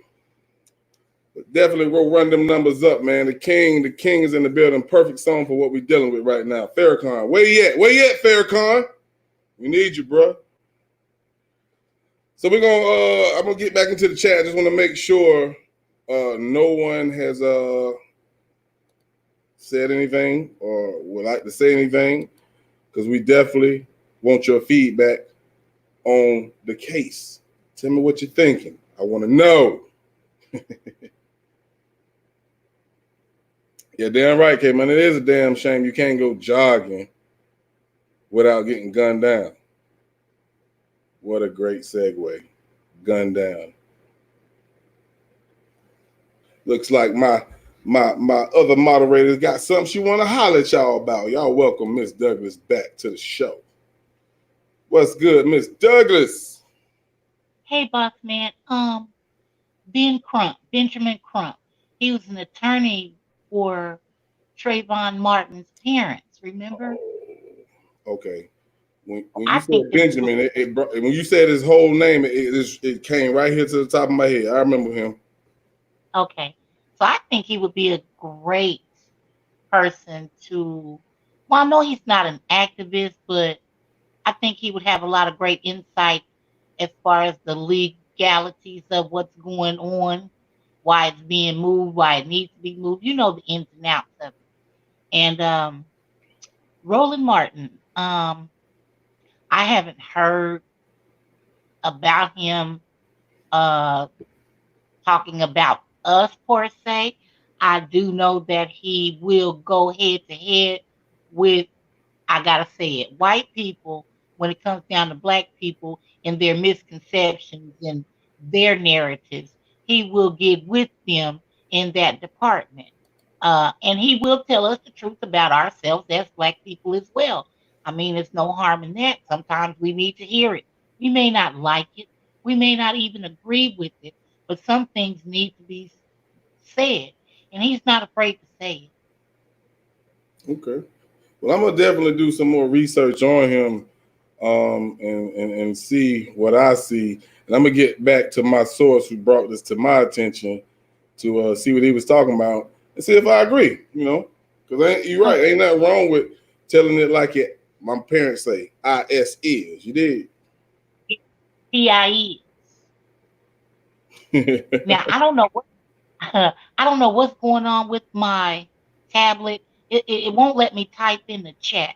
But definitely we'll run them numbers up, man. The king is in the building. Perfect song for what we're dealing with right now. Farrakhan. Where you at? Where you at, Farrakhan? We need you, bruh. So I'm gonna get back into the chat. I just want to make sure no one has said anything or would like to say anything, because we definitely want your feedback on the case. Tell me what you're thinking. I want to know. Yeah, damn right, K-Man. It is a damn shame you can't go jogging without getting gunned down. What a great segue. Gunned down. Looks like my other moderators got something she want to holler at y'all about. Y'all welcome Miss Douglas back to the show. What's good, Miss Douglas? Hey, boss man. Benjamin Crump. He was an attorney for Trayvon Martin's parents. Remember? Okay. When you I think said Benjamin, when you said his whole name, it came right here to the top of my head. I remember him. okay. So I think he would be a great person to. Well, I know he's not an activist, but I think he would have a lot of great insight as far as the legalities of what's going on, why it's being moved, why it needs to be moved. You know the ins and outs of it. And Roland Martin, I haven't heard about him uh, talking about us per se. I do know that he will go head to head with, I gotta say it, white people when it comes down to black people and their misconceptions and their narratives. He will get with them in that department. And he will tell us the truth about ourselves as black people as well. I mean, there's no harm in that. Sometimes we need to hear it. We may not like it. We may not even agree with it, but some things need to be said. And he's not afraid to say Okay. Well, I'm gonna definitely do some more research on him, and see what I see. And I'm gonna get back to my source who brought this to my attention to see what he was talking about and see if I agree. Because you're right. Ain't nothing wrong with telling it like it. My parents say, "Is." You did. it. PIE. Now I don't know what I don't know what's going on with my tablet. It won't let me type in the chat.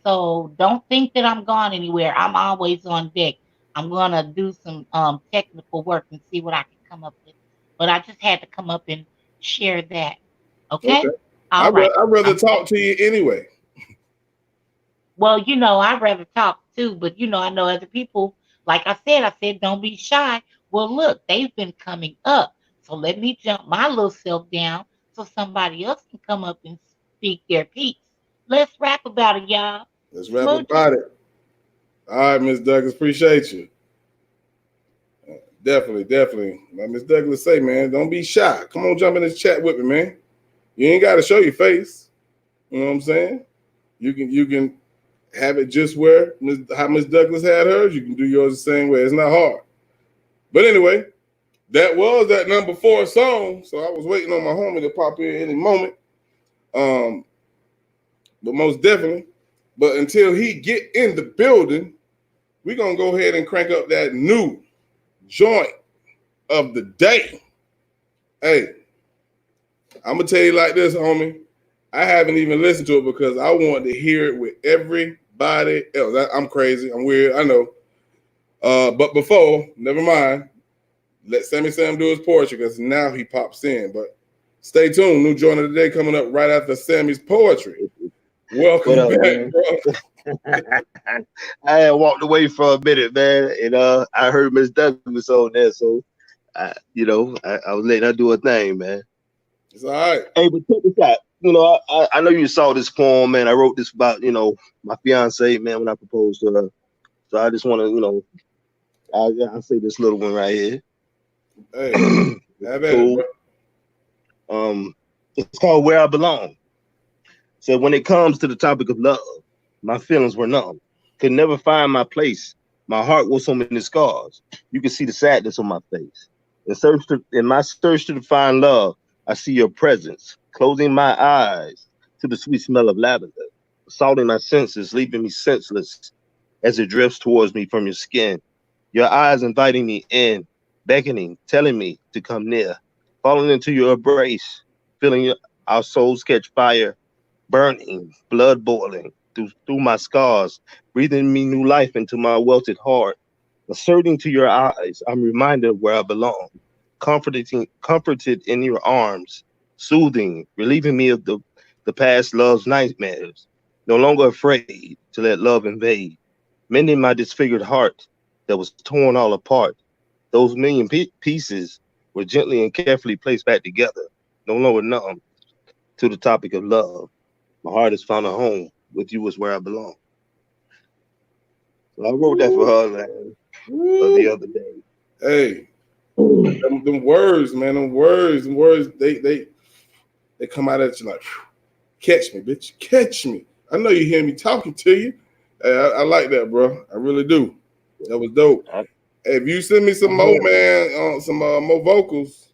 So don't think that I'm gone anywhere. I'm always on deck. I'm gonna do some technical work and see what I can come up with. But I just had to come up and share that. Okay. Okay? All right. I'd rather I'm talk to you anyway. Well, I'd rather talk too, but I know other people, like I said, don't be shy. Well, look, they've been coming up. So let me jump my little self down so somebody else can come up and speak their piece. Let's rap about it, y'all. Let's rap Smooches. about it. All right, Miss Douglas, appreciate you. Definitely, definitely. Like Miss Douglas say, man, don't be shy. Come on, jump in this chat with me, man. You ain't got to show your face. You know what I'm saying? You can have it just where how Miss Douglas had hers. You can do yours the same way. It's not hard. But anyway, that was that number 4 song. So I was waiting on my homie to pop in any moment. But most definitely. But until he get in the building, we're gonna go ahead and crank up that new joint of the day. Hey, I'm gonna tell you like this, homie. I haven't even listened to it because I want to hear it with everybody else. I'm crazy. I'm weird. I know. But before, never mind. Let Sammy Sam do his poetry because now he pops in. But stay tuned. New joint of the day coming up right after Sammy's poetry. What Welcome up, back, man? bro. I had walked away for a minute, man, and I heard Miss Douglas on there, so I was letting her do her thing, man. It's all right. Hey, but check this out. I know you saw this poem, man. I wrote this about my fiance, man, when I proposed to her. So I just want to, I'll say this little one right here. Hey, It's have at it, cool. It's called Where I Belong. So when it comes to the topic of love, my feelings were numb. Could never find my place. My heart wore so many scars. You can see the sadness on my face. In my search to find love, I see your presence, closing my eyes to the sweet smell of lavender, assaulting my senses, leaving me senseless as it drifts towards me from your skin. Your eyes inviting me in, beckoning, telling me to come near, falling into your embrace, feeling our souls catch fire, burning, blood boiling through my scars, breathing me new life into my welted heart. Asserting to your eyes, I'm reminded of where I belong, comforted in your arms, soothing, relieving me of the past love's nightmares, no longer afraid to let love invade, mending my disfigured heart that was torn all apart. Those million pieces were gently and carefully placed back together, no longer numb to the topic of love. My heart has found a home. With you is where I belong. So I wrote that for her the other day. Hey, them words, man, them words, they come out at you like, catch me, bitch, catch me. I know you hear me talking to you. Hey, I like that, bro. I really do. That was dope. I, Hey, if you send me some I more, heard man, some more vocals,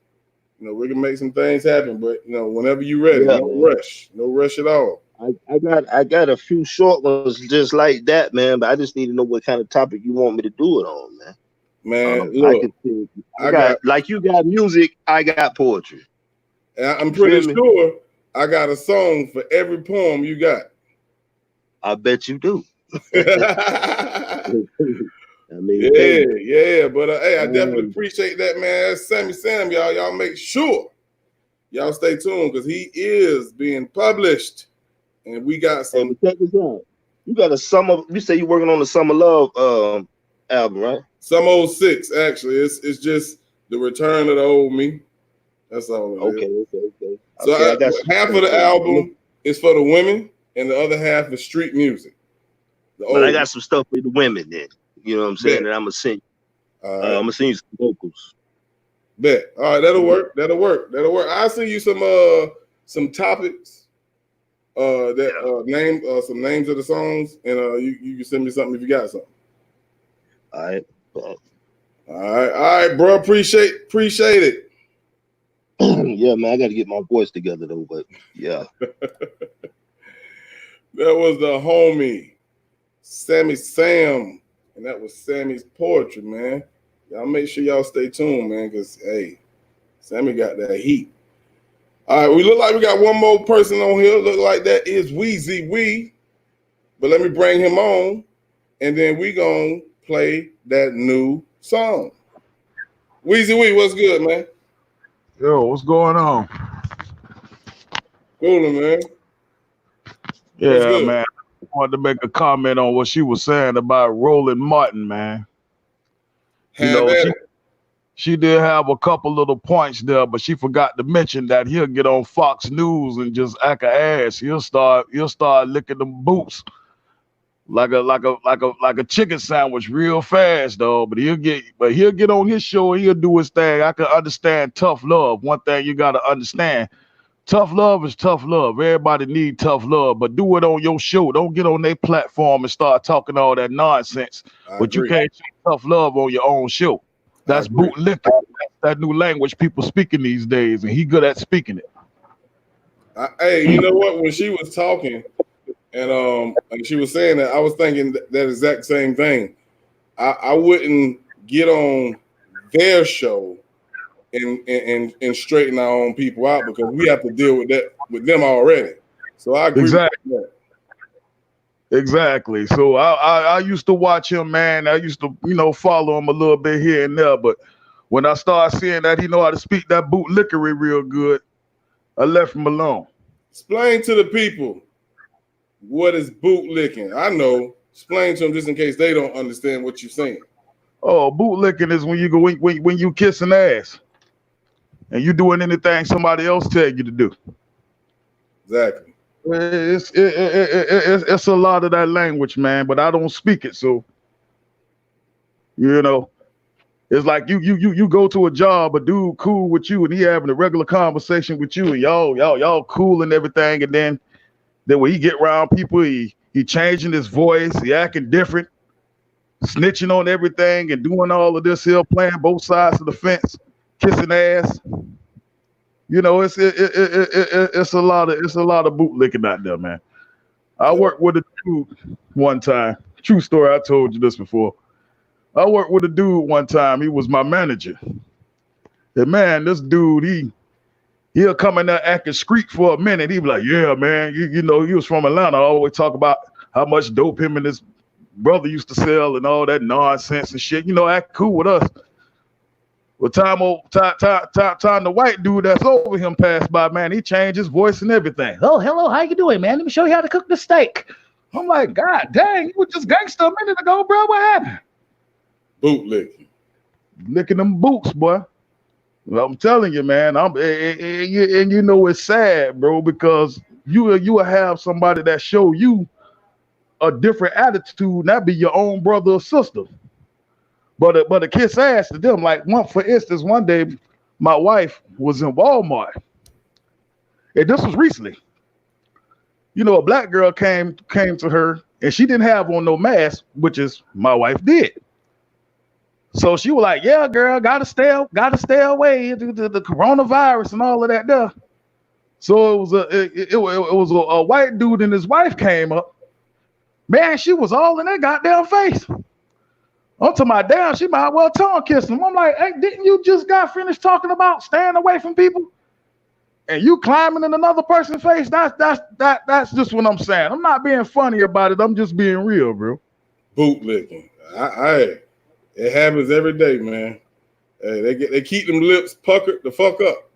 we can make some things happen. But whenever you ready, yeah, man. no rush at all. I got a few short ones just like that, man. But I just need to know what kind of topic you want me to do it on, man. Man, I look, can see. I I got, got like you got music. I got poetry. I'm You feel pretty me? sure I got a song for every poem you got. I bet you do. Yeah, I mean, hey, yeah. But hey, I definitely um, appreciate that, man. That's Sammy Sam, y'all. Y'all make sure y'all stay tuned because he is being published, and we got hey, some. but check this out. You got a summer. You say you're working on the Summer Love album, right? Some 06, actually. It's just the return of the old me. That's all it is. Okay. So Okay, I got half of the album is for the women, and the other half is street music. But I got some stuff for the women then. You know what I'm saying? Bet. That I'm gonna sing. Right. I'm gonna sing you some vocals. Bet. All right, that'll work. I'll send you some topics. Some names of the songs, and you can send me something if you got something. All right. All right, bro. Appreciate it. Yeah, man, I got to get my voice together though, but yeah. That was the homie Sammy Sam, and that was Sammy's poetry, man. Y'all make sure y'all stay tuned, man, because hey, Sammy got that heat. All right, we look like we got one more person on here. Look like that is Weezy Wee. But let me bring him on, and then we gonna play that new song. Weezy Wee, what's good, man? Yo, what's going on? Coolin', man. Yeah, man. I wanted to make a comment on what she was saying about Roland Martin, man. She did have a couple little points there, but she forgot to mention that he'll get on Fox News and just act a ass. He'll start licking them boots like a chicken sandwich real fast, though. But he'll get on his show and he'll do his thing. I can understand tough love. One thing you gotta understand. Tough love is tough love. Everybody need tough love, but do it on your show. Don't get on their platform and start talking all that nonsense. But you can't show tough love on your own show. That's bootlicking. That's that new language people speaking these days, and he good at speaking it. Hey, you know what? When she was talking, and she was saying that, I was thinking that exact same thing. I wouldn't get on their show and straighten our own people out because we have to deal with that with them already. So I agree with that. Exactly. So I used to watch him, man. I used to, follow him a little bit here and there. But when I started seeing that he know how to speak that bootlickery real good, I left him alone. Explain to the people what is bootlicking. I know. Explain to them just in case they don't understand what you're saying. Oh, bootlicking is when you go when you kissing ass and you doing anything somebody else tell you to do. Exactly. It's a lot of that language, man, but I don't speak it, so it's like you go to a job, a dude cool with you, and he having a regular conversation with you, and y'all cool and everything, and then when he get around people, he changing his voice, he acting different, snitching on everything, and doing all of this here, playing both sides of the fence, kissing ass. It's a lot of bootlicking out there, man. I worked with a dude one time. True story. I told you this before. I worked with a dude one time. He was my manager. And man, this dude, he'll come in there acting street for a minute. He be like, "Yeah, man, you know, he was from Atlanta. I always talk about how much dope him and his brother used to sell and all that nonsense and shit. Act cool with us." Well, time the white dude that's over him passed by, man, he changed his voice and everything. "Oh, hello, how you doing, man? Let me show you how to cook the steak." I'm like, "God dang, you were just gangster a minute ago, bro. What happened?" Bootlicking. Licking them boots, boy. Well, I'm telling you, man. It's sad, bro, because you will have somebody that show you a different attitude, and that be your own brother or sister. But a kiss ass to them. Like for instance, one day my wife was in Walmart, and this was recently. A black girl came to her, and she didn't have on no mask, which is my wife did. So she was like, "Yeah, girl, gotta stay away due to the coronavirus and all of that stuff." So it was a white dude and his wife came up. Man, she was all in that goddamn face. I'm to my damn, she might well tongue kiss him. I'm like, "Hey, didn't you just got finished talking about staying away from people? And you climbing in another person's face?" That's just what I'm saying. I'm not being funny about it. I'm just being real, bro. Bootlicking. It happens every day, man. Hey, they keep them lips puckered the fuck up.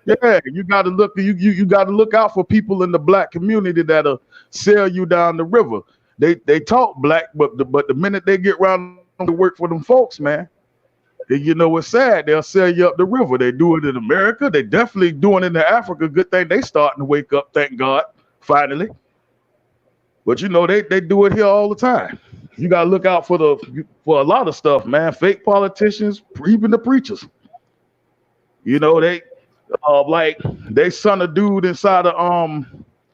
Yeah, you gotta look. You gotta look out for people in the black community that'll sell you down the river. they talk black, but the minute they get around to work for them folks, man, you know it's sad. They'll sell you up the river. They do it in America. They definitely doing it in Africa. Good thing they starting to wake up. Thank God, finally. But you know they do it here all the time. You gotta look out for a lot of stuff, man. Fake politicians, even the preachers. You know they like they son a dude inside a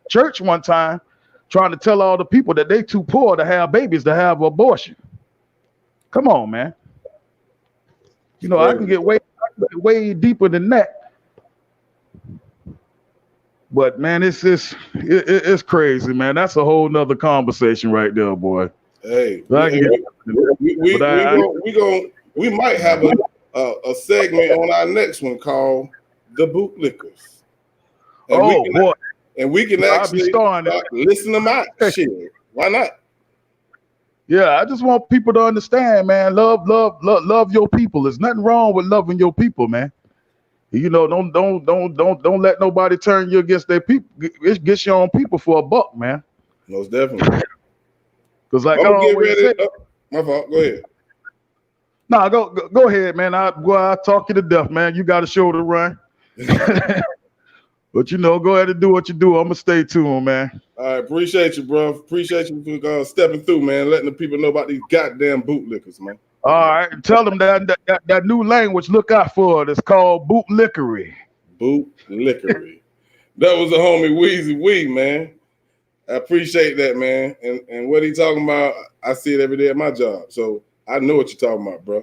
church one time, trying to tell all the people that they too poor to have babies to have abortion. Come on, man. You know I can get way deeper than that. But man, it's crazy, man. That's a whole nother conversation right there, boy. Hey, I can get, we might have a segment on our next one called the bootlickers. And boy, we can actually start listen them out. Shit, why not? Yeah, I just want people to understand, man. Love your people. There's nothing wrong with loving your people, man. You know, don't let nobody turn you against their people. Get your own people for a buck, man. Most definitely. Because like I always say, my fault. Go ahead. Nah, go ahead, man. I'll talk you to death, man. You got a show to run. But you know, go ahead and do what you do. I'm gonna stay tuned, man. All right, appreciate you, bro. Appreciate you for stepping through, man. Letting the people know about these goddamn bootlickers, man. All right, tell them that new language. Look out for it. It's called bootlickery. Bootlickery. That was the homie Weezy Wee, man. I appreciate that, man. And what he talking about, I see it every day at my job. So I know what you're talking about, bro.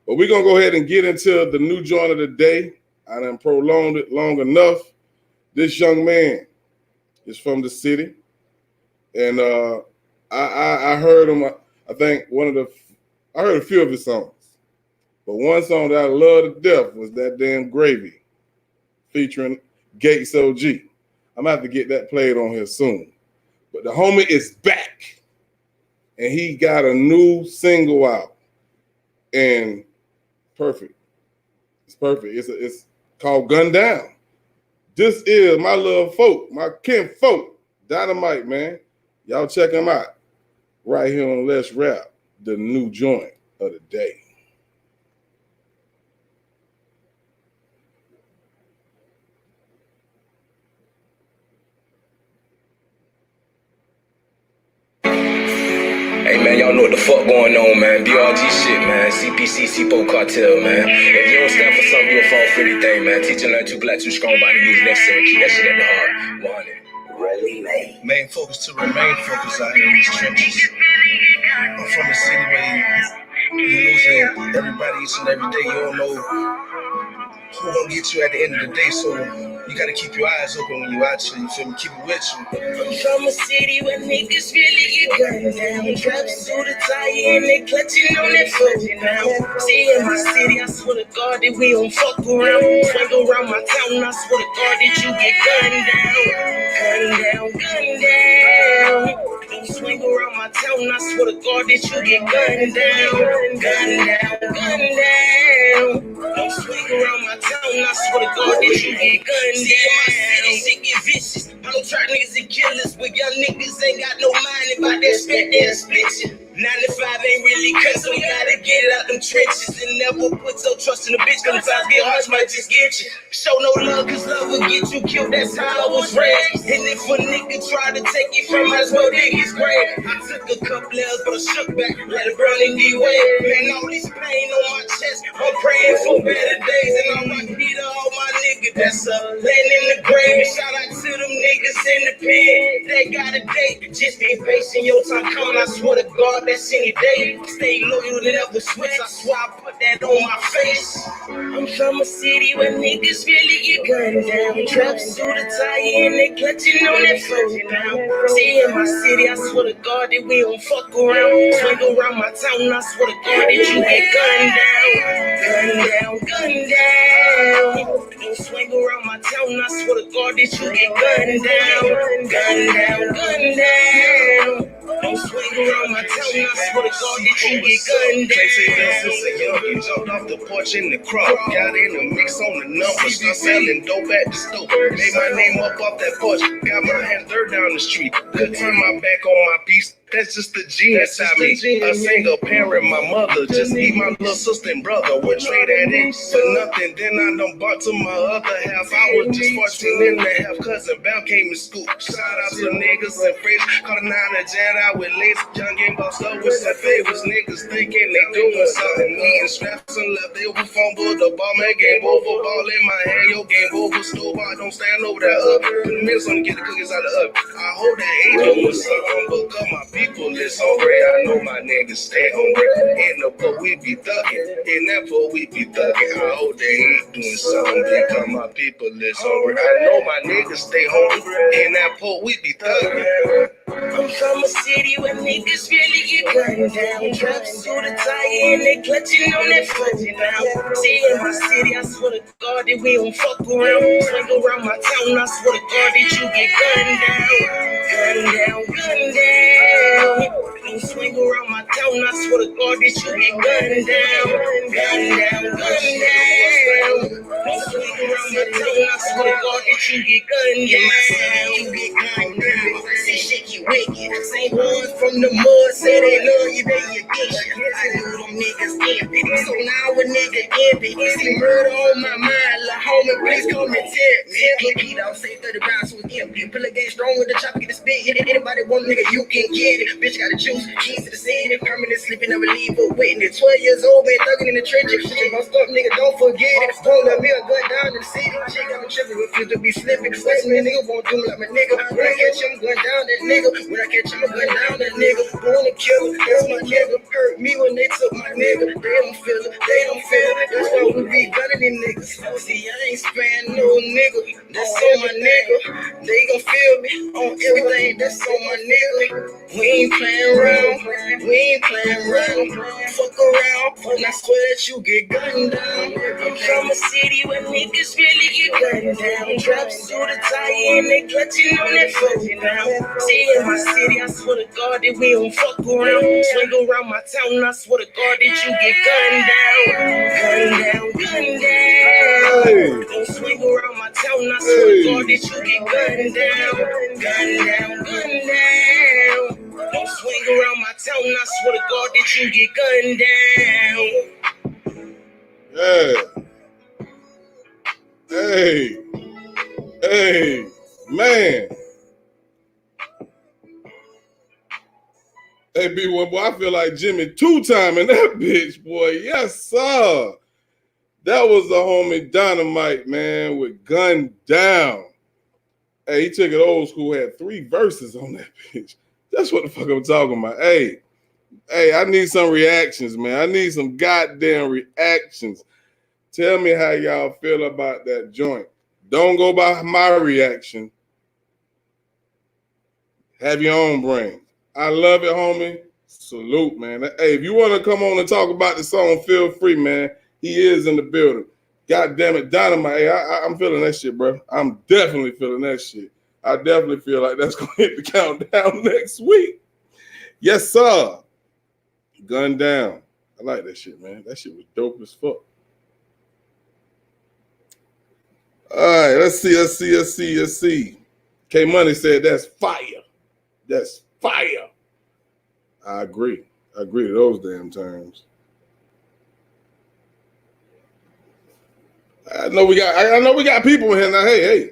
But we're gonna go ahead and get into the new joint of the day. I done prolonged it long enough. This young man is from the city, and I heard him. I think I heard a few of his songs, but one song that I love to death was that damn Gravy, featuring Gates OG. I'm gonna have to get that played on here soon. But the homie is back, and he got a new single out, and perfect. It's perfect. It's called Gun Down. This is my little folk, my kin folk, Dynamite, man. Y'all check him out right here on Let's Rap, the new joint of the day. Hey man, y'all know what the fuck going on, man. BRG shit, man. CPC, CPO cartel, man. If you don't stand for something, you'll fall for anything, man. Teaching learn too black, too strong, body is necessary. Keep that shit at the heart. 100. Main focus to remain focused out here in these trenches. I'm from a city where you're losing everybody each and every day. You don't know who gonna get you at the end of the day, so you gotta keep your eyes open when you out here, you feel me? Keep it with you. I'm from a city where niggas really get gunned down. Traps to the tire and they clutching on that phone now. See, in my city, I swear to God that we don't fuck around. Swing around my town, I swear to God that you get gunned down. Gun down, gun down. Don't swing around my town, I swear to God that you get gunned down. Gun down, gun down. Don't swing around my town, I swear to God that you get gunned down. See, in my city, shit get vicious. I don't try niggas and killers, but young niggas ain't got no mind about that spit, they'll split you. 95 ain't really cut, so you gotta get it out them trenches and never put your trust in a bitch, cause sometimes get harsh might just get you. Show no love, cause love will get you killed, that's how I was raised. And if a nigga try to take it from us, well, dig his grave. I took a couple L's, but I shook back, let it burn in the way. Man, all this pain on my chest, I'm praying for better days. And I'm like, Peter, all my nigga, that's laying in the grave. And shout out to them niggas in the pen, they got a date. Just be patient, your time coming, I swear to God. That's any day. Stay loyal to never switch. I swear I put that on my face. I'm from a city where niggas really get gunned down. Traps to the tire and they clutching on that phone now. See, in my city, I swear to God that we don't fuck around. Swing around my town, I swear to God that you get gunned down. Gun down, gun down. Don't swing around my town, I swear to God that you get gunned down. Gun down, gun down. Don't swing around my town, I swear to God that you get gunned down. Since a youngin' jumped off the porch in the crowd, got in the mix on the numbers, start selling dope at the store. Made my name up off that porch, got my hands dirt down the street. Could turn my back on my piece. That's just the genius out me. A single parent, my mother. Just eat my little sister and brother. Would trade that in for nothing. Then I done bought to my other half. I was just 14 and a half. Cousin Bell came to school. Shout out to niggas and fresh. Caught a 9 and Jan out with lace. Young and bossed up with some favors. Niggas thinking they doing something. Eating straps and left over fumble. The ball man game over. Ball in my hand. Yo, game over. Stove out. Don't stand over that up. Put the minutes on to get the cookies out of the oven. I hope that age was something. Because my people is hungry. I know my niggas stay hungry. In the boat we be thugging. In that boat we be thugging. I hope they ain't doing something. Because my people is hungry. I know my niggas stay hungry. In that boat we be thugging. I'm from a city where niggas really get gunned down. Drops to the tire and they clutching on that foot now. See, in my city, I swear to God that we don't fuck around. Swing around my town, I swear to God that you get gunned down. Gunned down, gunned down. Don't swing around my town, I swear to God that you get gunned down. Gunned down, gunned down. Don't swing around my town, I swear to God that you get gunned down. You get gunned down. Say shit, you wicked. Same ones from the mud say they love you, they against you. I knew them niggas envy, so now a nigga envy. See murder on my mind, la homie, please come and tell me. Look, he don't say 30 rounds was empty. Pull a game strong with the chopper, get the spit. Anybody want nigga, you can get it. Bitch got the juice, keys to the city. Permanent sleeping, never leave a witness. 12 years old, been thugging in the trenches. Shit gon' stop, nigga, don't forget it. Don't let me a gun down in the city. Shit got me tripping, refuse to be slipping. West me nigga won't do me like my nigga. When I catch him, gun down that nigga. When I catch him, I'm gun down that nigga. Wanna kill him, that's my nigga. Hurt me when they took my nigga. They don't feel it, they don't feel it. That's why we be gunning them niggas. See, I ain't sparing no nigga. That's on my nigga. They gon' feel me on everything. That's on my nigga. We ain't playing around. We ain't playing around. Fuck around, and I swear that you get gunned down. I'm from a city where niggas really get gunned down. Drops to the tire and they clutching on that foot now. See, in my city, I swear to God that we don't fuck around. Swing around my town, I swear to God that you get gunned down. Gunned down, gunned down. Don't swing around my town, I swear to God that you get gunned down. Gunned down, gunned down. Don't swing around my town, I swear to God that you get gunned down. Yeah. Hey. Hey. Man. Hey, B1, boy, I feel like Jimmy two-time in that bitch, boy. Yes, sir. That was the homie Dynamite, man, with Gun Down. Hey, he took it old school, had 3 verses on that bitch. That's what the fuck I'm talking about. Hey, I need some reactions, man. I need some goddamn reactions. Tell me how y'all feel about that joint. Don't go by my reaction. Have your own brain. I love it, homie. Salute, man. Hey, if you want to come on and talk about the song, feel free, man. He is in the building. God damn it, Dynamite. Hey, I'm feeling that shit, bro. I'm definitely feeling that shit. I definitely feel like that's going to hit the countdown next week. Yes, sir. Gun Down. I like that shit, man. That shit was dope as fuck. All right, let's see. K Money said that's fire. That's fire. I agree to those damn terms. I know we got people in here now. Hey,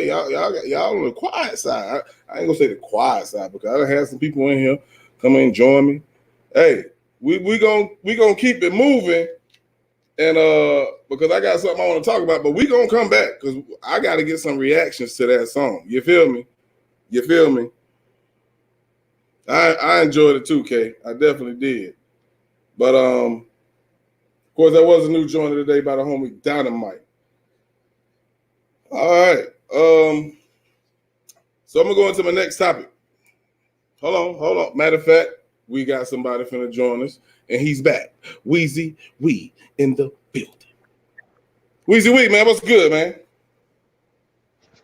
y'all on the quiet side. I ain't gonna say the quiet side because I done had some people in here come in and join me. Hey, we gonna keep it moving, and because I got something I want to talk about, but we gonna come back because I got to get some reactions to that song. You feel me? I enjoyed it too, K. I definitely did. But of course, that was a new joint of the day by the homie Dynamite. All right. So I'm gonna go into my next topic. Hold on. Matter of fact, we got somebody finna join us, and he's back. Weezy Wee in the building. Weezy Wee, man, what's good, man?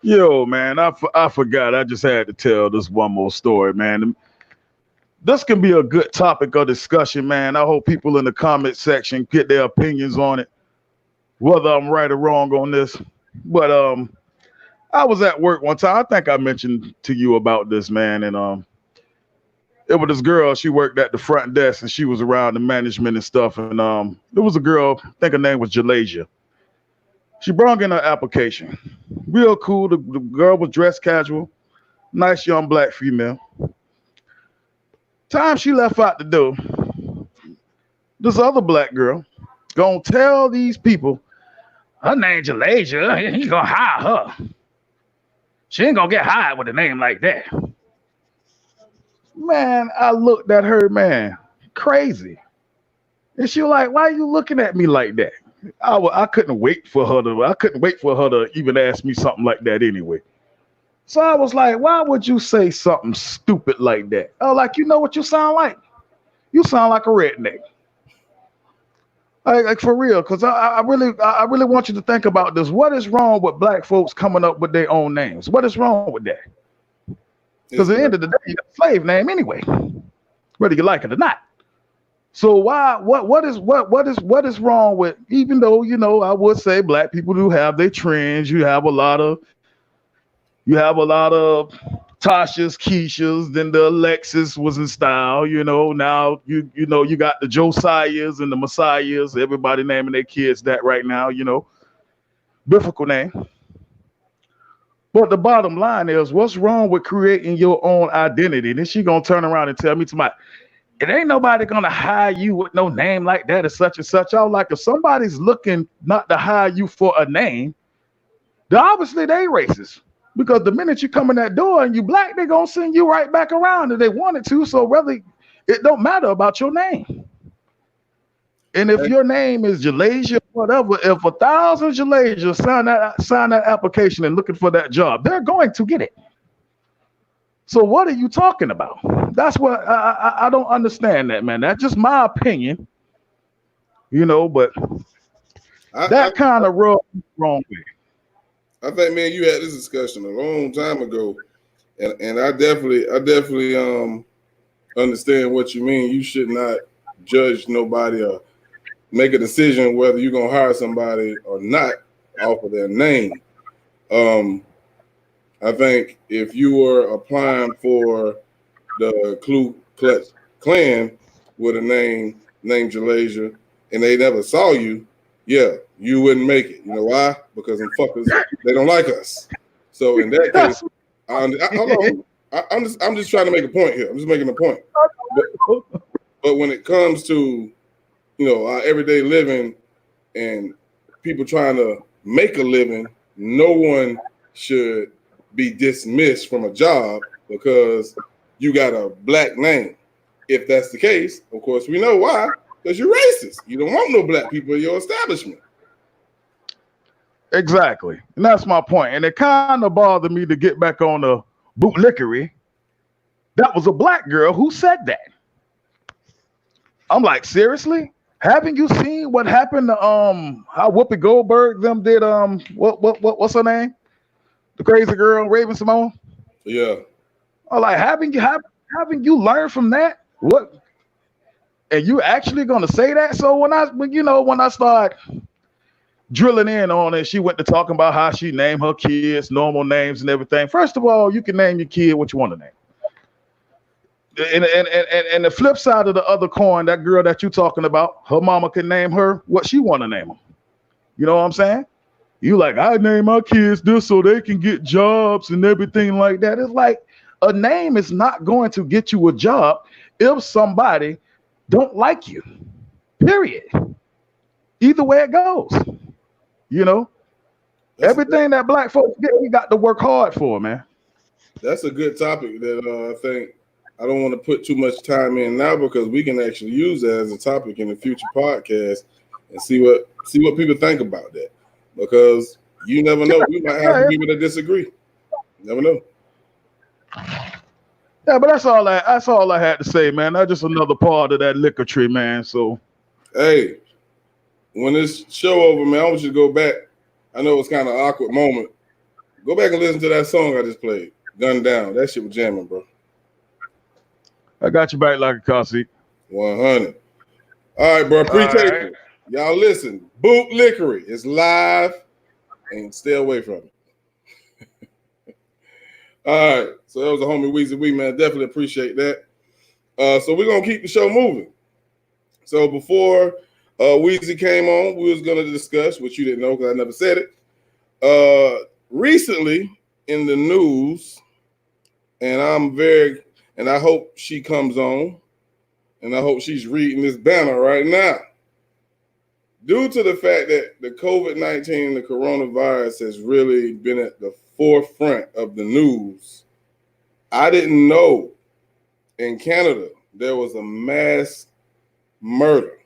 Yo, man, I forgot. I just had to tell this one more story, man. This can be a good topic of discussion, man. I hope people in the comment section get their opinions on it, whether I'm right or wrong on this. But I was at work one time. I think I mentioned to you about this, man, and it was this girl. She worked at the front desk, and she was around the management and stuff. And there was a girl. I think her name was Jalasia. She brought in her application. Real cool. The girl was dressed casual. Nice young black female. Time she left out the door, this other black girl gonna tell these people her name Jalasia. He's gonna hire her. She ain't gonna get hired with a name like that. Man, I looked at her, man, crazy. And she was like, "Why are you looking at me like that?" I couldn't wait for her to. I couldn't wait for her to even ask me something like that anyway. So I was like, "Why would you say something stupid like that?" Oh, like, you know what you sound like? You sound like a redneck. Like for real, because I really want you to think about this. What is wrong with black folks coming up with their own names? What is wrong with that? Because at the end of the day, you got a slave name anyway, whether you like it or not. So why what is wrong with, even though, you know, I would say black people do have their trends. You have a lot of Tasha's, Keisha's, then the Alexis was in style, you know. Now you got the Josiahs and the Messiahs, everybody naming their kids that right now, you know. Difficult name. But the bottom line is, what's wrong with creating your own identity? Then she gonna turn around and tell me tonight, it ain't nobody gonna hire you with no name like that or such and such. I was like, if somebody's looking not to hire you for a name, then obviously they racist. Because the minute you come in that door and you black, they're gonna send you right back around if they wanted to. So really, it don't matter about your name. And if your name is Jalasia, whatever, if 1,000 Jalasias sign that application and looking for that job, they're going to get it. So what are you talking about? That's what I don't understand that, man. That's just my opinion, you know. But that kind of wrong way. I think, man, you had this discussion a long time ago, and I definitely understand what you mean. You should not judge nobody or make a decision whether you're gonna hire somebody or not off of their name. I think if you were applying for the Ku Klux Klan with a name named Jalasia and they never saw you, yeah, you wouldn't make it. You know why? Because them fuckers, they don't like us. So in that case, hold on. I'm just trying to make a point here. I'm just making a point. But when it comes to, you know, our everyday living and people trying to make a living, no one should be dismissed from a job because you got a black name. If that's the case, of course, we know why. Because you're racist. You don't want no black people in your establishment. Exactly. And that's my point. And it kind of bothered me to get back on the bootlickery. That was a black girl who said that. I'm like, seriously? Haven't you seen what happened to how Whoopi Goldberg them did what's her name? The crazy girl, Raven Simone? Yeah. I'm like, haven't you learned from that? What? And you actually gonna say that? So when I start drilling in on it, she went to talking about how she named her kids normal names and everything. First of all, you can name your kid what you want to name. And the flip side of the other coin, that girl that you talking about, her mama can name her what she want to name them. You know what I'm saying? You like, I name my kids this so they can get jobs and everything like that. It's like a name is not going to get you a job if somebody don't like you. Period. Either way it goes. You know? Everything that black folks get, we got to work hard for, man. That's a good topic that I think I don't want to put too much time in now because we can actually use that as a topic in a future podcast and see what people think about that. Because you never know. We might have people that disagree. You never know. Yeah, but that's all I had to say, man. That's just another part of that liquor tree, man. So hey, when this show over, man, I want you to go back. I know it's kind of an awkward moment. Go back and listen to that song I just played. Gun Down. That shit was jamming, bro. I got you back like a car seat. 100. All right, bro. Appreciate it. Y'all listen. Bootlickery is live and stay away from it. All right. So that was a homie Weezy Wee, man. Definitely appreciate that. So we're gonna keep the show moving. So before Weezy came on, we was gonna discuss, which you didn't know because I never said it. Recently in the news, and I hope she comes on, and I hope she's reading this banner right now. Due to the fact that the COVID-19, the coronavirus has really been at the forefront of the news, I didn't know in Canada there was a mass murder.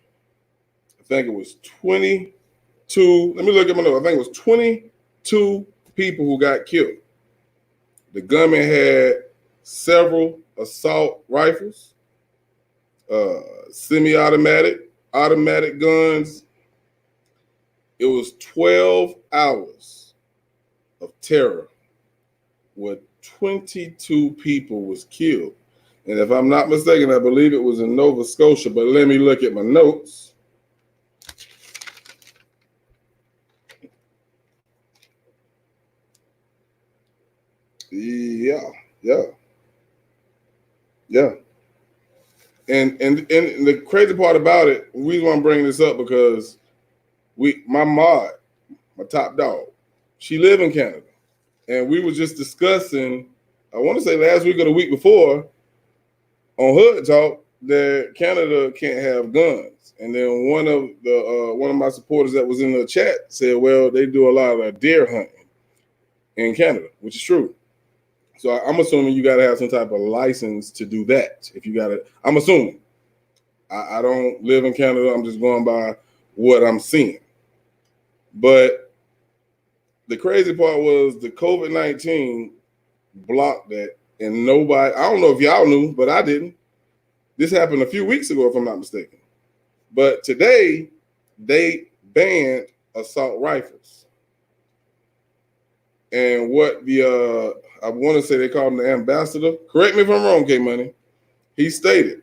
I think it was 22. Let me look at my notes. I think it was 22 people who got killed. The gunman had several assault rifles, semi-automatic, automatic guns. It was 12 hours of terror where 22 people was killed. And if I'm not mistaken, I believe it was in Nova Scotia, but let me look at my notes. Yeah. And the crazy part about it, the reason why I'm bringing this up because my mod, my top dog, she live in Canada. And we were just discussing, I want to say last week or the week before, on Hood Talk, that Canada can't have guns. And then one of my supporters that was in the chat said, well, they do a lot of deer hunting in Canada, which is true. So I'm assuming you got to have some type of license to do that. If you got it, I'm assuming. I don't live in Canada. I'm just going by what I'm seeing. But the crazy part was the COVID-19 blocked that, and nobody, I don't know if y'all knew, but I didn't. This happened a few weeks ago, if I'm not mistaken. But today, they banned assault rifles. And what I want to say they call him the ambassador. Correct me if I'm wrong, K-Money. He stated,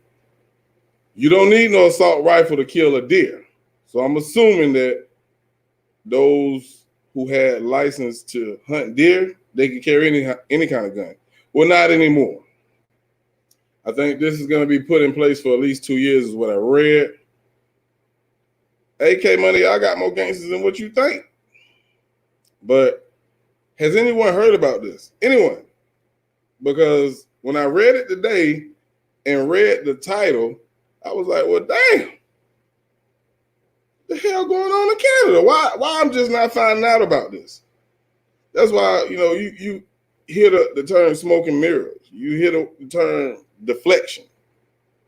you don't need no assault rifle to kill a deer. So I'm assuming that those who had license to hunt deer, they could carry any kind of gun. Well, not anymore. I think this is going to be put in place for at least 2 years is what I read. AK Money, I got more gangsters than what you think. But has anyone heard about this? Anyone? Because when I read it today and read the title, I was like, well, damn. What the hell going on in Canada? Why I'm just not finding out about this? That's why, you hear the term smoke and mirrors. You hear the term deflection.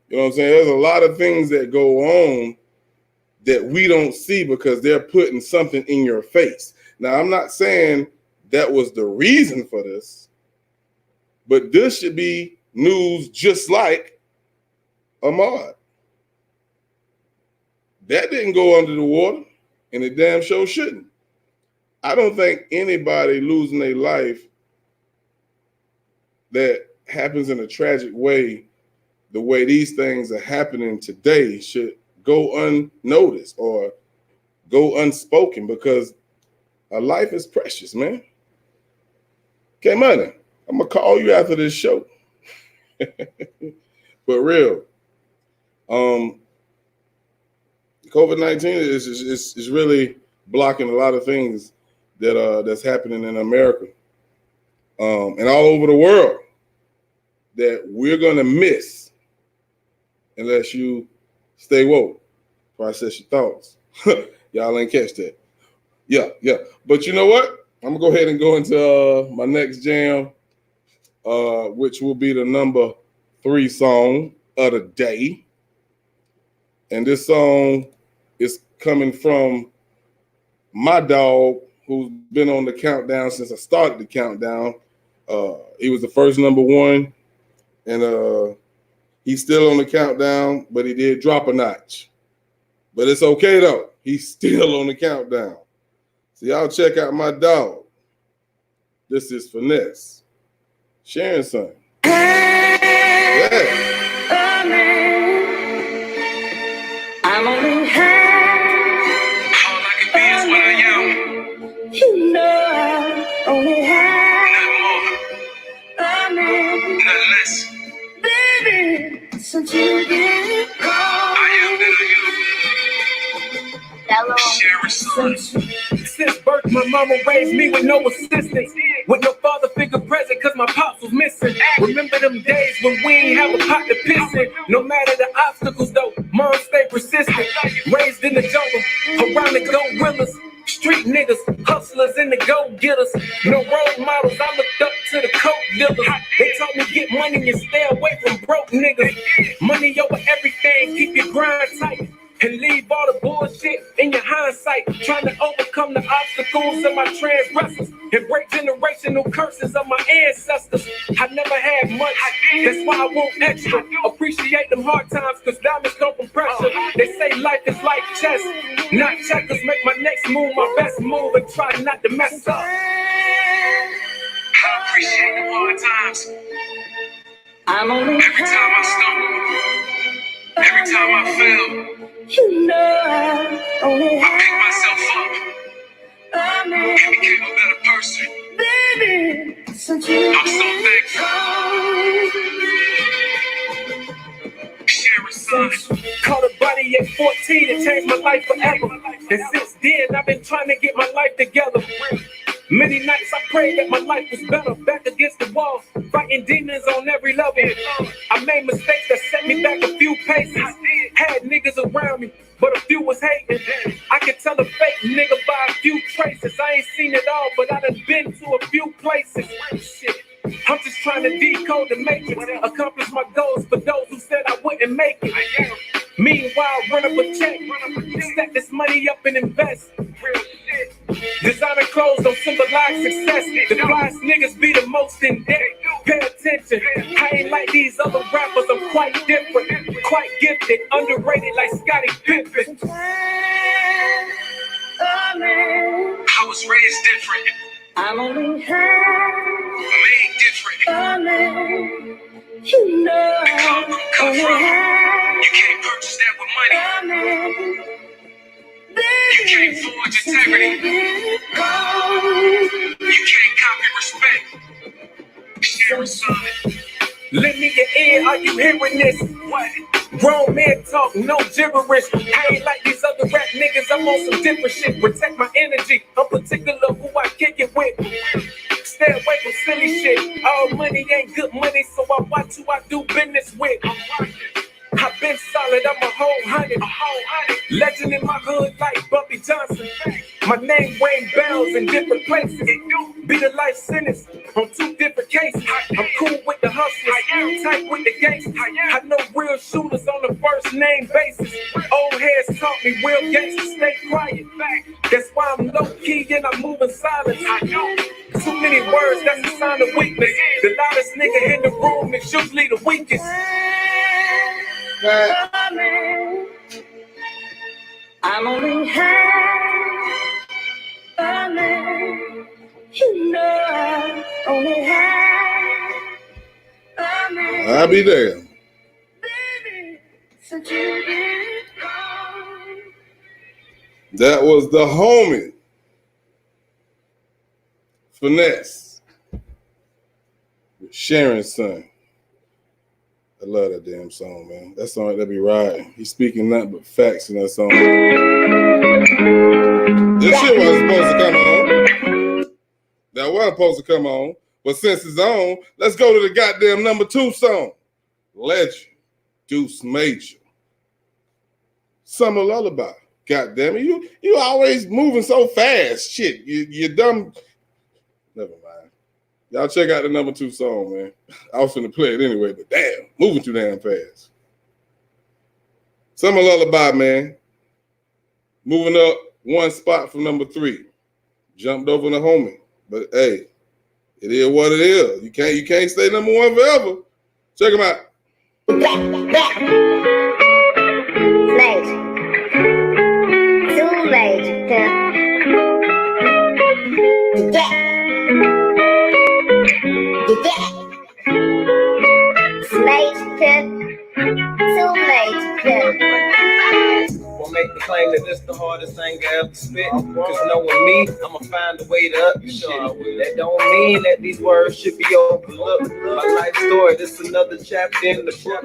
You know what I'm saying? There's a lot of things that go on that we don't see because they're putting something in your face. Now, I'm not saying that was the reason for this, but this should be news just like Ahmaud. That didn't go under the water, and it damn sure shouldn't. I don't think anybody losing their life that happens in a tragic way, the way these things are happening today, should go unnoticed or go unspoken because a life is precious, man. Okay, money. I'm gonna call you after this show. But real, COVID-19 is really blocking a lot of things that's happening in America and all over the world that we're gonna miss unless you stay woke, process your thoughts. Y'all ain't catch that. Yeah. But you know what? I'm gonna go ahead and go into my next jam, which will be the number 3 song of the day. And this song is coming from my dog, who's been on the countdown since I started the countdown. He was the first number 1, and he's still on the countdown, but he did drop a notch. But it's okay though. He's still on the countdown. So y'all check out my dog. This is Finesse. Sharon son. Yeah. I'm only high. All I can be is what I am. You know I only high. Not more. Not less. Baby, since you Since birth, my mama raised me with no assistance, with no father figure present, cause my pops was missing. Remember them days when we ain't have a pot to piss in. No matter the obstacles though, mom stayed persistent. Raised in the jungle, around the gorillas. Street niggas, hustlers and the go-getters. No role models, I looked up to the coke dealers. They told me get money and stay away from broke niggas. Money over everything, keep your grind tight. And leave all the bullshit in your hindsight. Trying to overcome the obstacles of my transgressors and break generational curses of my ancestors. I never had much, that's why I want extra. Appreciate them hard times, cause diamonds come from pressure. They say life is like chess, not checkers. Make my next move my best move and try not to mess up. I appreciate them hard times. Every time I stumble, every time I fail, you know I pick myself up and became a better person. Baby, I'm so thankful. Sharing son. Caught a body at 14 and changed my life forever. And since then, I've been trying to get my life together. Many nights I prayed that my life was better. Back against the wall, fighting demons on every level. I made mistakes that set me back a few paces. Had niggas around me, but a few was hating. I could tell a fake nigga by a few traces. I ain't seen it all, but I done been to a few places. Shit. I'm just trying to decode the matrix, accomplish my goals for those who said I wouldn't make it. Meanwhile, run up a check, stack this money up and invest. Designer clothes don't symbolize success. The flyest niggas be the most in debt. Pay attention, I ain't like these other rappers. I'm quite different, quite gifted, underrated like Scottie Pippen. I was raised different. I'm only made different. You know, come from. You can't purchase that with money. You can't forge integrity. You can't copy respect. Sharing son. Lend me your ear, are you hearing this? What? Grown men talk, no gibberish. I ain't like these other rap niggas, I'm on some different shit. Protect my energy, I'm particular who I kick it with. Stay away from silly shit. All money ain't good money, so I watch who I do business with. I've been solid, I'm a whole hundred. Legend in my hood like Bubby Johnson. My name rang bells in different places. Be the life sentence on 2 different cases. I'm cool with the hustlers, tight with the gangsters. I know real shooters on the first name basis. Old heads taught me real gangsters stay quiet. That's why I'm low key and I'm moving silent. Too many words, that's a sign of weakness. The loudest nigga in the room is usually the weakest. I'm only you know I only I'll be there. Baby, since you've been gone. That was the homie Finesse with Sharon's son. I love that damn song, man. That song that be riding. He's speaking nothing but facts in that song. This shit wasn't supposed to come on. That wasn't supposed to come on. But since it's on, let's go to the goddamn number 2 song. Legend, Deuce Major. Summer Lullaby. God damn it. You always moving so fast. Shit. You dumb. Never mind. Y'all check out the number 2 song, man. I was finna play it anyway, but damn, moving too damn fast. Summer Lullaby, man. Moving up 1 spot from number 3. Jumped over the homie. But hey, it is what it is. You can't stay number 1 forever. Check him out. Back. Late. Too late. Will make the claim that this the hardest thing I ever spit. Cause knowing me, I'ma find a way to up your shit. That don't mean that these words should be overlooked. My life story, this another chapter in the book.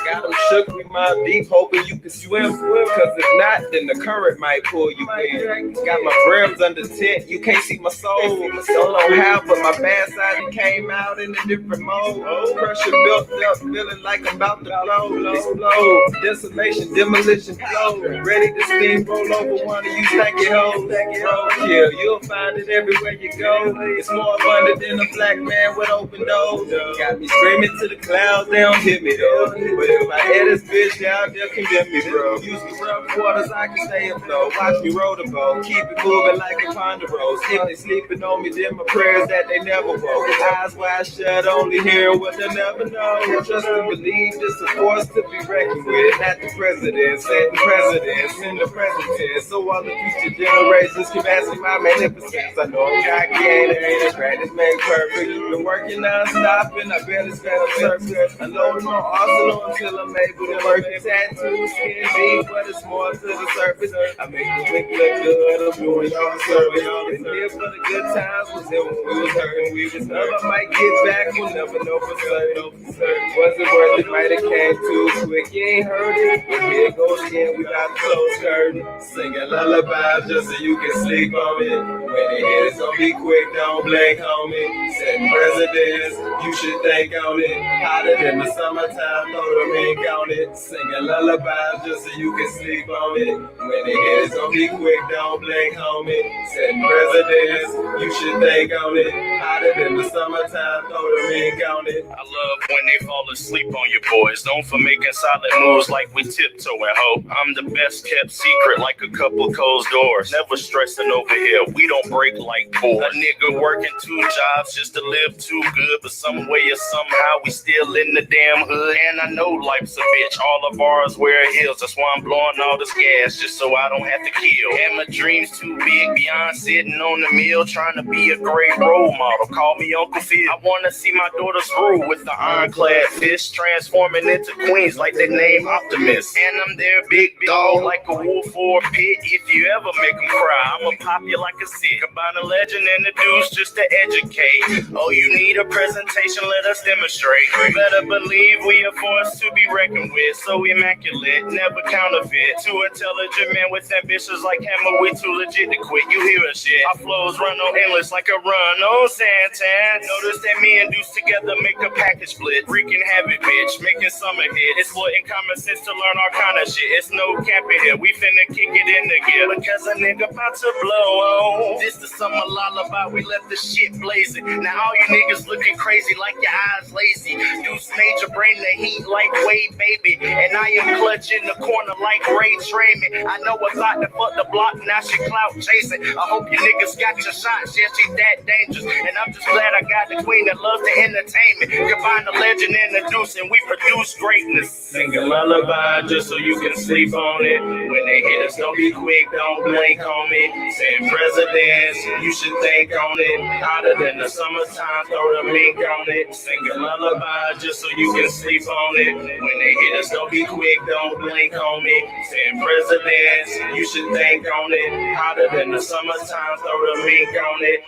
Got them shook, we mind deep, hoping you can swim. Cause if not, then the current might pull you in. Got my rims under tent, you can't see my soul. Don't know how, but my bad side it came out in a different mode. Pressure built up, feeling like I'm about to blow. Explode, desolation, demolition flow. Ready to steamroll over one of you stanky hoes. Roadkill, you'll find it everywhere you go. It's more abundant than a black man with open doors. Got me screaming to the clouds, they don't hit me though. But if I hear this bitch out, they'll condemn me, bro. Use me rough waters, I can stay afloat. Watch me roll the boat, keep it moving like a ponderosa. If they sleeping on me, then my prayers that they never woke. Eyes wide shut, only hearing what they never know. Trust and believe this is a force to be reckoned with. Not the president, setting presidents in the president. So all the future generations keep asking my magnificence. I know I'm cocky, ain't a practice made perfect. Been working non-stop and I barely spent a surface. I load my arsenal until I'm able to work it. Tattoos, skin deep, but it's more to the surface. I make the quick look good, I'm doing all the service. Been here for the good times, was there when we was hurting. We was never might get back, we'll never know for certain. Wasn't worth it, might have came too quick. You ain't heard it, but here it goes again, we got the close curtain. Singing lullabies just so you can sleep on it. When it hit, it's gonna be quick, don't blink, homie. Setting precedents, you should think on it. Hotter than the summertime, throw the ring on it. Singing lullabies just so you can sleep on it. When it hit, it's gonna be quick, don't blink, homie. Setting precedents, you should think on it. Hotter than the summertime, throw the ring on it. I love when they fall asleep on you boys. Known for making solid moves like we tiptoeing, ho. I'm the best kept secret like a couple closed doors. Never stressing over here, we don't break like boys. A nigga working 2 jobs just to live too good, but some way or somehow we still in the damn hood. And I know life's a bitch, all of ours wear heels. That's why I'm blowing all this gas just so I don't have to kill. And my dreams too big, beyond sitting on the mill trying to be a great role model. Call me Uncle Phil. I wanna see my daughters rule with the ironclad fist, transforming into queens like they name Optimus. And I'm their big dog like a wolf or a pit. If you ever make them cry, I'ma pop you like a sick. Combine a legend and the deuce just to educate. Oh, you need a presentation, let us demonstrate. You better believe we are forced to be reckoned with. So immaculate, never counterfeit. Too intelligent man with ambitions like Hammer, we too legit to quit. You hear us shit. Our flows run on endless like a run on Santan. Notice that me and Deuce together make a package split. Freaking habit, bitch, making summer hit. It's what in common sense to learn all kind of shit. It's no capping here, we finna kick it in the gear. Because a nigga about to blow on. This the summer lullaby, we left the shit blazing. Now all you niggas looking crazy like your eyes lazy. Deuce major brain the heat like Wade, baby. And I am clutching the corner like Ray Trayman. I know about to fuck the block, now she clout chasing. I hope you niggas got your shots, yeah, she's that dangerous. And I'm just glad I got the queen that loves the entertainment. Combine the legend and the deuce and we produce greatness. Sing a lullaby just so you can sleep on it. When they hit us, don't be quick, don't blink on me. Saying presidents, you should think on it. Hotter than the summertime, throw the mink on it. Sing a lullaby just so you can sleep on it. When they hit us, don't be quick, don't blink on me. Saying presidents, you should think on it. Hotter than the summertime, throw the mink on it.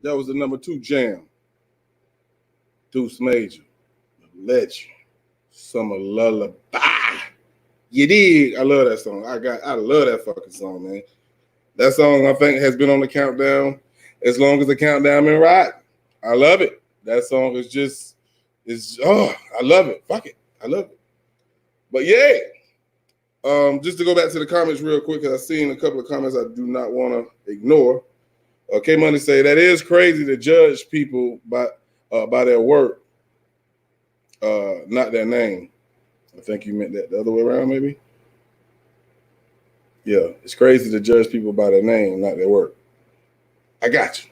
That was the number 2 jam. Deuce Major, Legend, Summer Lullaby. You dig? I love that song. I love that fucking song, man. That song I think has been on the countdown as long as the countdown been right. I love it. That song is just I love it. Fuck it. I love it. But yeah. Just to go back to the comments real quick, because I've seen a couple of comments I do not want to ignore. K Money say that is crazy to judge people by their work, not their name. I think you meant that the other way around, maybe. Yeah, it's crazy to judge people by their name, not their work. I got you.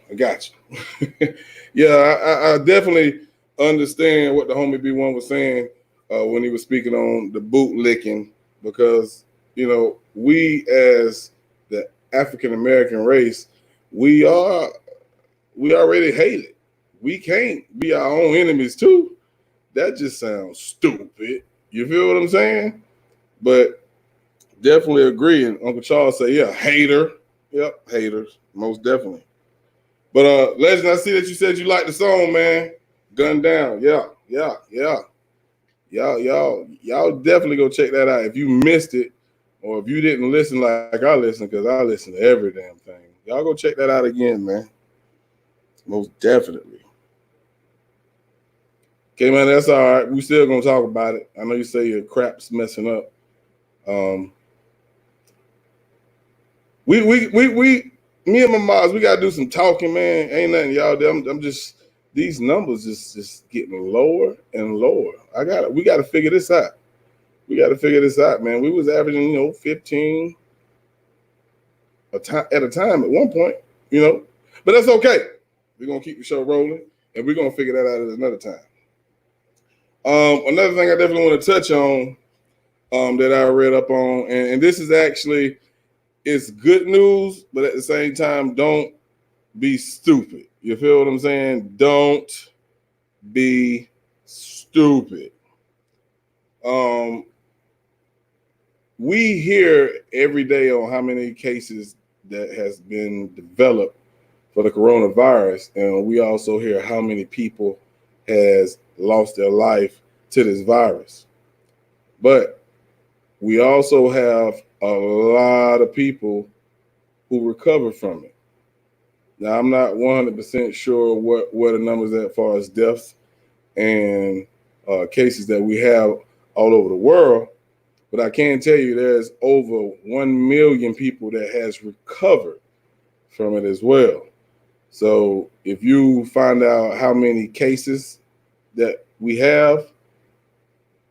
Yeah, I definitely understand what the homie B1 was saying when he was speaking on the boot licking, because we as the African American race, we already hate it. We can't be our own enemies too. That just sounds stupid. You feel what I'm saying? But Definitely agree. And Uncle Charles say, yeah, hater. Yep, haters. Most definitely. But Legend, I see that you said you like the song, man. Gun Down. Yeah, yeah, yeah. Y'all definitely go check that out. If you missed it, or if you didn't listen like I listen, because I listen to every damn thing. Y'all go check that out again, man. Most definitely. Okay, man, that's all right. We still gonna talk about it. I know you say your crap's messing up. Um, we me and my moms, we gotta do some talking, man. Ain't nothing, y'all. I'm just these numbers just getting lower and lower. We gotta figure this out. We gotta figure this out, man. We was averaging, 15 at a time at one point, but that's okay. We're gonna keep the show rolling, and we're gonna figure that out at another time. Another thing I definitely want to touch on, that I read up on, and this is actually, it's good news, but at the same time, don't be stupid. You feel what I'm saying? Don't be stupid. We hear every day on how many cases that has been developed for the coronavirus, and we also hear how many people has lost their life to this virus. But we also have a lot of people who recover from it. Now, I'm not 100% sure what the numbers as far as deaths and cases that we have all over the world, but I can tell you there's over 1 million people that has recovered from it as well. So if you find out how many cases that we have,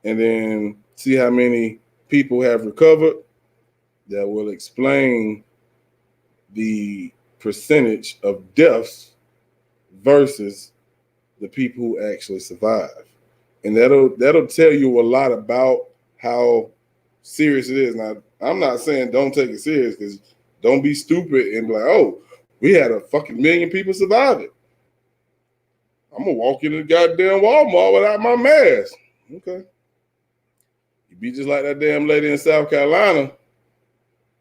and then see how many people have recovered, that will explain the percentage of deaths versus the people who actually survive. And that'll tell you a lot about how serious it is. Now, I'm not saying don't take it serious, because don't be stupid and be like, oh, we had a fucking million people survive it. I'm gonna walk into the goddamn Walmart without my mask. Okay. You be just like that damn lady in South Carolina.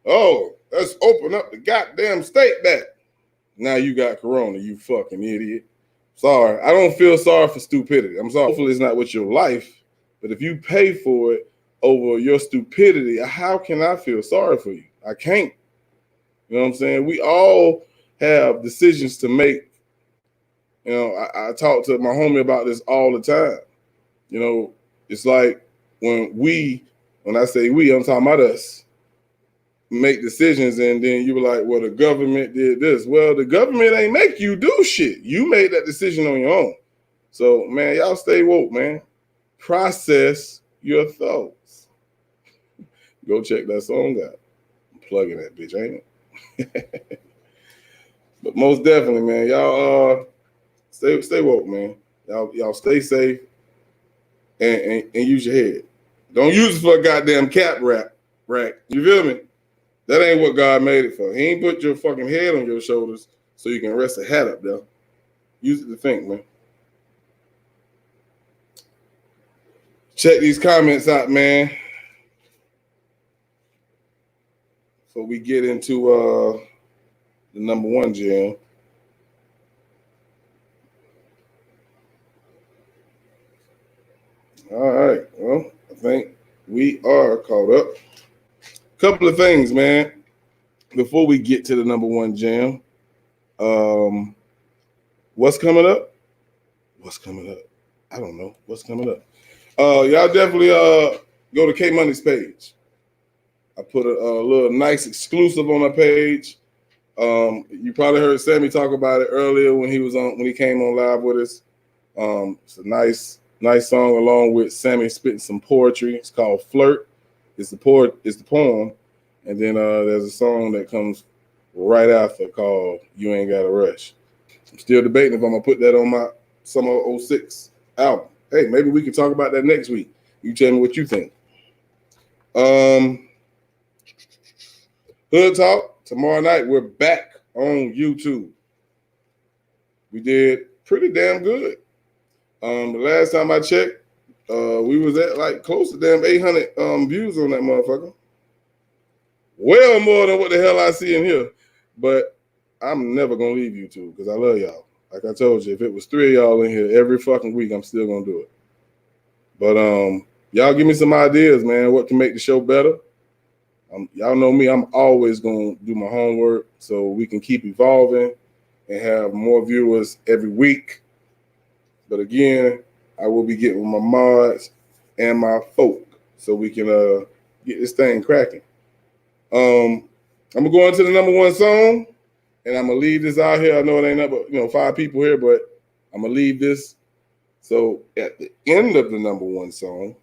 Oh, let's open up the goddamn state back. Now you got corona, you fucking idiot. Sorry. I don't feel sorry for stupidity. I'm sorry. Hopefully it's not with your life, but if you pay for it over your stupidity, how can I feel sorry for you? I can't. You know what I'm saying? We all have decisions to make. I talk to my homie about this all the time. It's like when I say we, I'm talking about us, make decisions, and then you were like, well, the government did this. Well, the government ain't make you do shit. You made that decision on your own. So, man, y'all stay woke, man. Process your thoughts. Go check that song out. I'm plugging that bitch, ain't it? But most definitely, man, y'all stay woke, man. Y'all stay safe and use your head. Don't use it for a goddamn cap rack. You feel me? That ain't what God made it for. He ain't put your fucking head on your shoulders so you can rest a hat up there. Use it to think, man. Check these comments out, man. Before we get into the number one jam. All right. Well, I think we are caught up. Couple of things, man, before we get to the number one jam. What's coming up? What's coming up? I don't know. What's coming up? Y'all definitely go to K Money's page. I put a little nice exclusive on my page. You probably heard Sammy talk about it earlier when he came on live with us. It's a nice song along with Sammy spitting some poetry. It's called Flirt. It's the poem, and then there's a song that comes right after called You Ain't Gotta Rush. I'm still debating if I'm gonna put that on my Summer 06 album. Hey, maybe we can talk about that next week. You tell me what you think. Hood Talk, tomorrow night, we're back on YouTube. We did pretty damn good. The last time I checked, we was at like close to damn 800 views on that motherfucker. Well more than what the hell I see in here. But I'm never gonna leave you two because I love y'all. Like I told you, if it was 3 of y'all in here every fucking week, I'm still gonna do it. But y'all give me some ideas, man. What can make the show better? Y'all know me. I'm always gonna do my homework so we can keep evolving and have more viewers every week. But again, I will be getting with my mods and my folk so we can get this thing cracking. I'm gonna go into the number one song, and I'm gonna leave this out here. I know it ain't nothing but 5 people here, but I'm gonna leave this. So at the end of the number one song,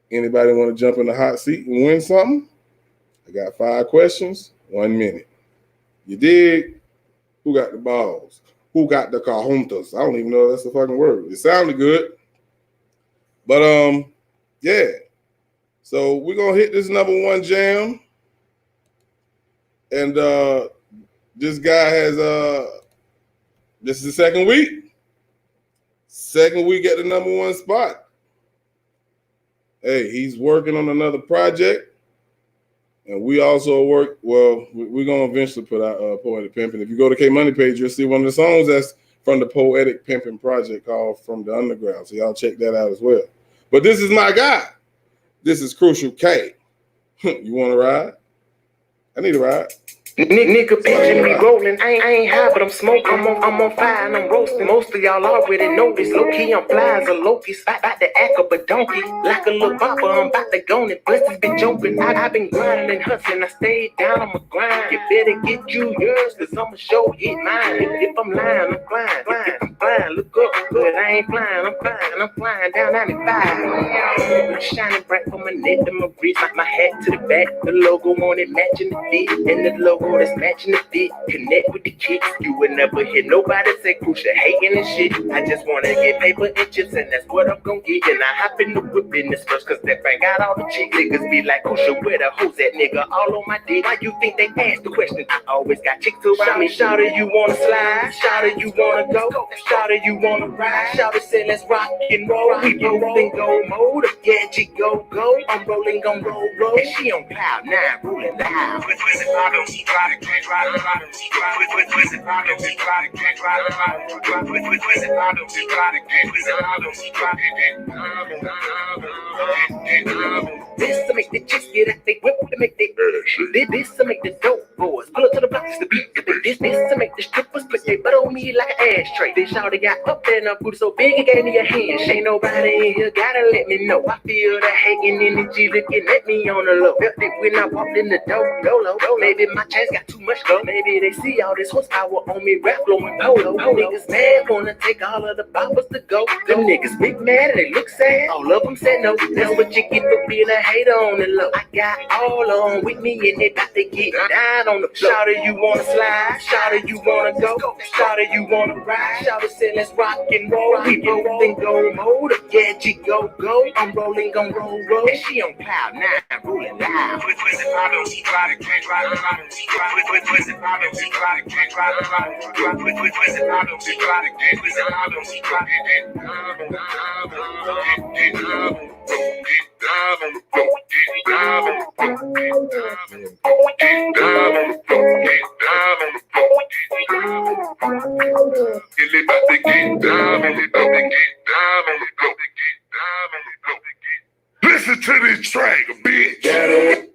anybody want to jump in the hot seat and win something? I got 5 questions, 1 minute. You dig? Who got the balls? Who got the cajuntas? I don't even know if that's the fucking word. It sounded good. But yeah. So we're gonna hit this number one jam. And this guy has this is the second week. Second week at the number one spot. Hey, he's working on another project. And we also work, well, we're going to eventually put out Poetic Pimpin'. If you go to K-Money page, you'll see one of the songs that's from the Poetic Pimpin' project called From the Underground. So y'all check that out as well. But this is my guy. This is Crucial K. You want to ride? I need a ride. Nigga picture me rolling, I ain't high, but I'm smoking. I'm on fire and I'm roasting. Most of y'all already know this. Low key, I'm fly as a locust. About to act up a donkey. Like a little bopper, I'm about to go and Buster's been joking. I've been grinding and hustling. I stayed down on my grind. You better get you yours, cause I'ma show it mine. If I'm lying, I'm flying. If I'm flying, look up, but I ain't flying. I'm flying down 95. I'm shining bright from my neck to my wrist. My hat to the back, the logo on it matching the fit. And the logo that's matching the fit, connect with the kicks. You would never hear nobody say Crucial hating and shit. I just wanna get paper and chips, and that's what I'm gonna get. And I hop in the whip in this first, cause that bang got all the chicks. Niggas be like, Crucial, where the hoes at, nigga? All on my dick. Why you think they ask the question? I always got chicks around me. Shawty, you wanna slide? Shawty, you wanna go? Shawty, you wanna ride? Shawty said, let's rock and roll. We both in go mode. Yeah, G go. I'm rolling on roll. And she on cloud 9, rolling loud. This to make the chicks get out they whip to make they this to make the dope boys pull up to the blocks to beat this to make the strippers put their butt on me like an ashtray. This y'all got up there and up booty so big it gave me a handshake. Ain't nobody in here gotta let me know. I feel the hating energy looking at me on the low. Felt it when I walked in the door. Low. Maybe my chance got too much glow. Maybe they see all this horsepower on me, rap blowing polo. Niggas mad, wanna take all of the boppers to go. Them niggas big mad, they look sad. All of them said no. That's what you get for being a hater on the low. I got all on with me and they about to get down on the floor. Shawty, you wanna slide? Shawty, you wanna go? Shawty, you wanna ride? Shawty said, let's rock and roll. We both in go mode. Yeah, G go. I'm rolling on roll. And she on cloud 9, rolling loud. Listen to this track, bitch.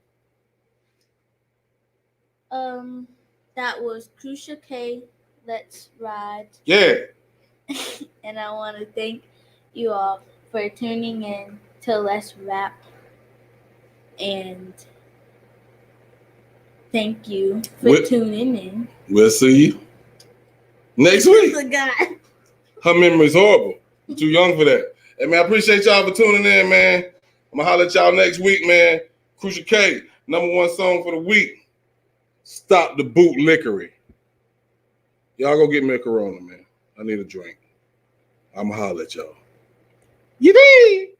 That was Crucial K. Let's ride. Yeah. And I want to thank you all for tuning in to Let's Rap. And thank you for tuning in. We'll see you next week. The guy. Her memory's horrible. I'm too young for that. Hey, man, I appreciate y'all for tuning in, man. I'm going to holler at y'all next week, man. Crucial K, number one song for the week. Stop the bootlickery. Y'all go get me a Corona, man. I need a drink. I'm going to holler at y'all. You did.